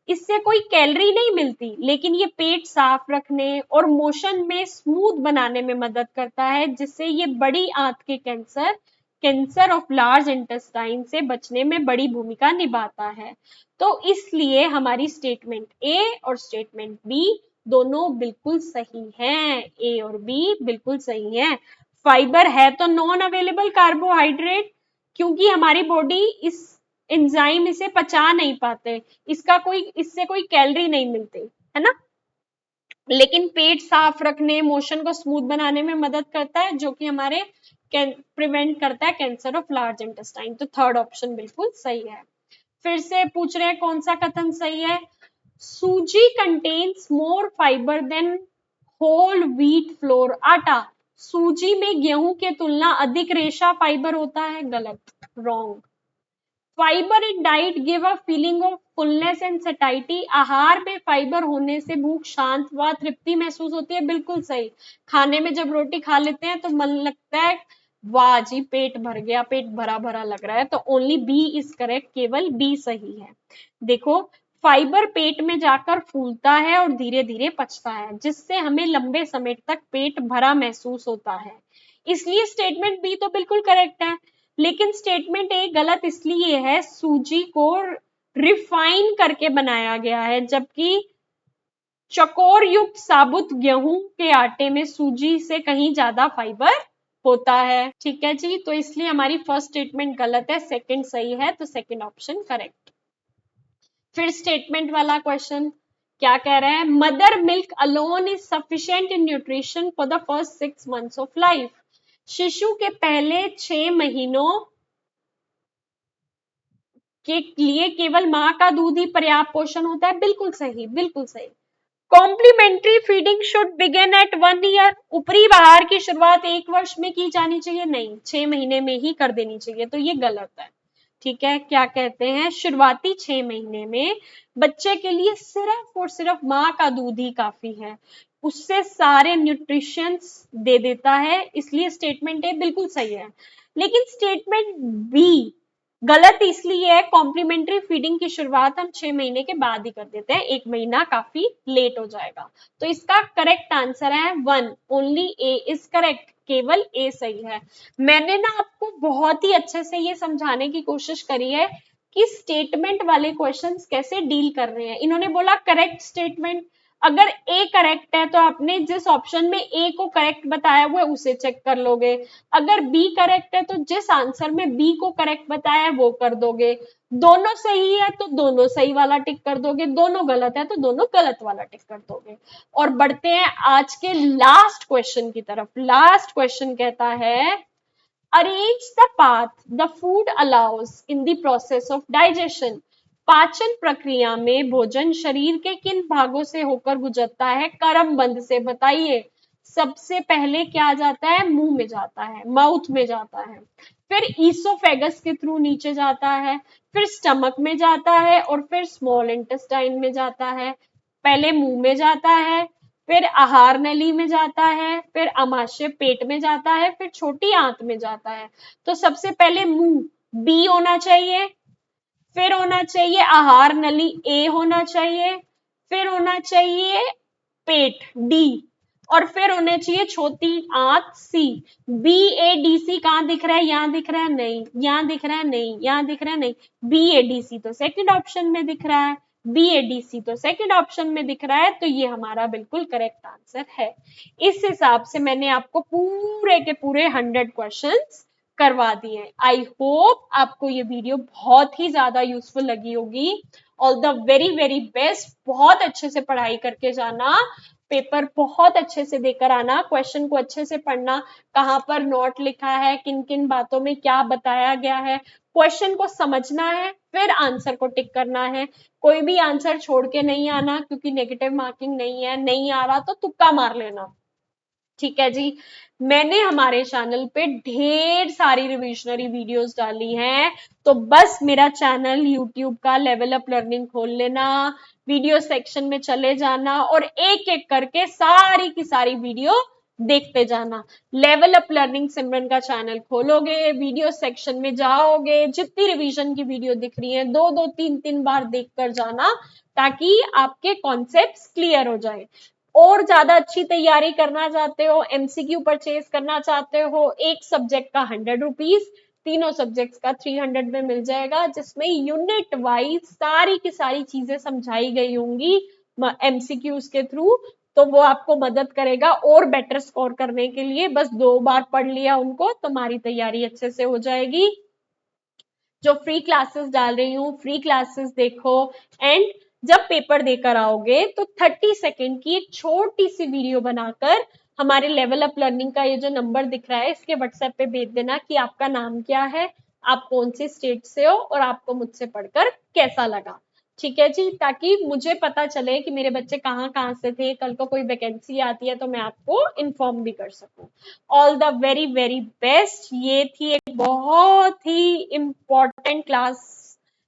इससे कोई कैलोरी नहीं मिलती, लेकिन ये पेट साफ रखने और मोशन में स्मूथ बनाने में मदद करता है, जिससे ये बड़ी आंत के कैंसर ऑफ लार्ज इंटेस्टाइन से बचने में बड़ी भूमिका निभाता है। तो इसलिए हमारी स्टेटमेंट ए और स्टेटमेंट बी दोनों बिल्कुल सही हैं, ए और बी बिल्कुल सही हैं। फाइबर है तो नॉन अवेलेबल कार्बोहाइड्रेट, क्योंकि हमारी बॉडी इस एंजाइम इसे पचा नहीं पाते, इससे कोई कैलोरी नहीं मिलती, है ना। लेकिन पेट साफ रखने, मोशन को स्मूथ बनाने में मदद करता है, जो कि हमारे प्रिवेंट करता है कैंसर ऑफ लार्ज इंटेस्टाइन। तो थर्ड ऑप्शन बिल्कुल सही है। फिर से पूछ रहे हैं कौन सा कथन सही है। Suji contains more fibre than whole wheat flour atta. सूजी में गेहूं के तुलना अधिक रेशा फाइबर होता है, गलत, wrong. Fibre in diet give a feeling of fullness and satiety. आहार में फाइबर होने से भूख शांत व तृप्ति महसूस होती है, बिल्कुल सही। खाने में जब रोटी खा लेते हैं तो मन लगता है वाह जी पेट भर गया, पेट भरा भरा लग रहा है, तो ओनली बी इज करेक्ट, केवल बी सही है। देखो फाइबर पेट में जाकर फूलता है और धीरे धीरे पचता है, जिससे हमें लंबे समय तक पेट भरा महसूस होता है, इसलिए स्टेटमेंट बी तो बिल्कुल करेक्ट है। लेकिन स्टेटमेंट ए गलत इसलिए है, सूजी को रिफाइन करके बनाया गया है, जबकि चकोर युक्त साबुत गेहूं के आटे में सूजी से कहीं ज्यादा फाइबर होता है। ठीक है जी, तो इसलिए हमारी फर्स्ट स्टेटमेंट गलत है, सेकंड सही है, तो सेकंड ऑप्शन करेक्ट। फिर स्टेटमेंट वाला क्वेश्चन क्या कह रहा है, mother milk alone is sufficient in nutrition for the first 6 months of life. शिशु के पहले 6 महीनों के लिए केवल माँ का दूध ही पर्याप्त पोषण होता है, बिल्कुल सही, बिल्कुल सही। Complementary feeding should begin at 1 year। ऊपरी आहार की शुरुआत 1 वर्ष में की जानी चाहिए, नहीं 6 महीने में ही कर देनी चाहिए, तो ये गलत है। ठीक है, क्या कहते हैं, शुरुआती 6 महीने में बच्चे के लिए सिर्फ और सिर्फ माँ का दूध ही काफी है, उससे सारे न्यूट्रिशंस दे देता है, इसलिए स्टेटमेंट ए बिल्कुल सही है। लेकिन स्टेटमेंट बी गलत इसलिए है, कॉम्प्लीमेंट्री फीडिंग की शुरुआत हम 6 महीने के बाद ही कर देते हैं, 1 महीना काफी लेट हो जाएगा। तो इसका करेक्ट आंसर है 1, ओनली ए इज करेक्ट। केवल ए सही है। मैंने ना आपको बहुत ही अच्छे से ये समझाने की कोशिश करी है कि स्टेटमेंट वाले क्वेश्चंस कैसे डील कर रहे हैं। इन्होंने बोला करेक्ट स्टेटमेंट, अगर ए करेक्ट है तो आपने जिस ऑप्शन में ए को करेक्ट बताया हुआ है उसे चेक कर लोगे, अगर बी करेक्ट है तो जिस आंसर में बी को करेक्ट बताया है वो कर दोगे, दोनों सही है तो दोनों सही वाला टिक कर दोगे, दोनों गलत है तो दोनों गलत वाला टिक कर दोगे। और बढ़ते हैं आज के लास्ट क्वेश्चन की तरफ। लास्ट क्वेश्चन कहता है arrange the path the food allows in the process of digestion. पाचन प्रक्रिया में भोजन शरीर के किन भागों से होकर गुजरता है, क्रमबद्ध से बताइए। सबसे पहले क्या जाता है, मुंह में जाता है, माउथ में जाता है, फिर ईसोफेगस के थ्रू नीचे जाता है, फिर स्टमक में जाता है और फिर स्मॉल इंटेस्टाइन में जाता है। पहले मुंह में जाता है, फिर आहार नली में जाता है, फिर आमाशय पेट में जाता है, फिर छोटी आंत में जाता है। तो सबसे पहले मुंह बी होना चाहिए, फिर होना चाहिए आहार नली ए होना चाहिए, फिर होना चाहिए पेट डी, और फिर होने चाहिए छोटी आंत सी। बी ए डी सी कहाँ दिख रहा है, यहाँ दिख रहा है नहीं, यहाँ दिख रहा है नहीं, यहाँ दिख रहा है नहीं। बी ए डी सी तो सेकंड ऑप्शन में दिख रहा है, बी ए डी सी तो सेकंड ऑप्शन में दिख रहा है, तो ये हमारा बिल्कुल करेक्ट आंसर है। इस हिसाब से मैंने आपको पूरे के पूरे 100 क्वेश्चंस करवा दिए। आई होप आपको ये वीडियो बहुत ही ज्यादा यूजफुल लगी होगी। All the very very best, बहुत अच्छे से पढ़ाई करके जाना, पेपर बहुत अच्छे से देकर आना, क्वेश्चन को अच्छे से पढ़ना, कहाँ पर नोट लिखा है, किन किन बातों में क्या बताया गया है, क्वेश्चन को समझना है, फिर आंसर को टिक करना है। कोई भी आंसर छोड़ के नहीं आना, क्योंकि नेगेटिव मार्किंग नहीं है, नहीं आ रहा तो तुक्का मार लेना। ठीक है जी। मैंने हमारे चैनल पे ढेर सारी रिविजनरी वीडियोस डाली हैं, तो बस मेरा चैनल यूट्यूब का लेवल अप लर्निंग खोल लेना, वीडियो सेक्शन में चले जाना और एक एक करके सारी की सारी वीडियो देखते जाना। लेवल अप लर्निंग सिमरन का चैनल खोलोगे, वीडियो सेक्शन में जाओगे, जितनी रिवीजन की वीडियो दिख रही है दो दो तीन तीन बार देख कर जाना, ताकि आपके कॉन्सेप्ट्स क्लियर हो जाए। और ज्यादा अच्छी तैयारी करना चाहते हो, एमसीक्यू परचेज करना चाहते हो, एक सब्जेक्ट का 100 रुपीज, तीनों सब्जेक्ट्स का 300 में मिल जाएगा, जिसमें यूनिट वाइज सारी की सारी चीजें समझाई गई होंगी एमसीक्यूज के थ्रू। तो वो आपको मदद करेगा और बेटर स्कोर करने के लिए। बस 2 बार पढ़ लिया उनको, तुम्हारी तैयारी अच्छे से हो जाएगी। जो फ्री क्लासेस डाल रही हूँ, फ्री क्लासेस देखो, एंड जब पेपर देकर आओगे तो 30 सेकेंड की एक छोटी सी वीडियो बनाकर हमारे लेवल अप लर्निंग का ये जो नंबर दिख रहा है इसके व्हाट्सएप पे भेज देना कि आपका नाम क्या है, आप कौन सी स्टेट से हो और आपको मुझसे पढ़कर कैसा लगा। ठीक है जी, ताकि मुझे पता चले कि मेरे बच्चे कहाँ कहाँ से थे, कल को कोई वैकेंसी आती है तो मैं आपको इन्फॉर्म भी कर सकूं। All the very very best. ये थी एक बहुत ही इम्पोर्टेंट क्लास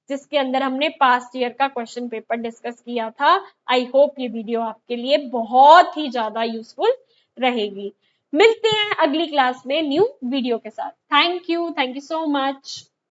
जिसके अंदर हमने पास्ट ईयर का क्वेश्चन पेपर डिस्कस किया था। आई होप ये वीडियो आपके लिए बहुत ही ज्यादा यूजफुल रहेगी। मिलते हैं अगली क्लास में न्यू वीडियो के साथ। Thank you so much.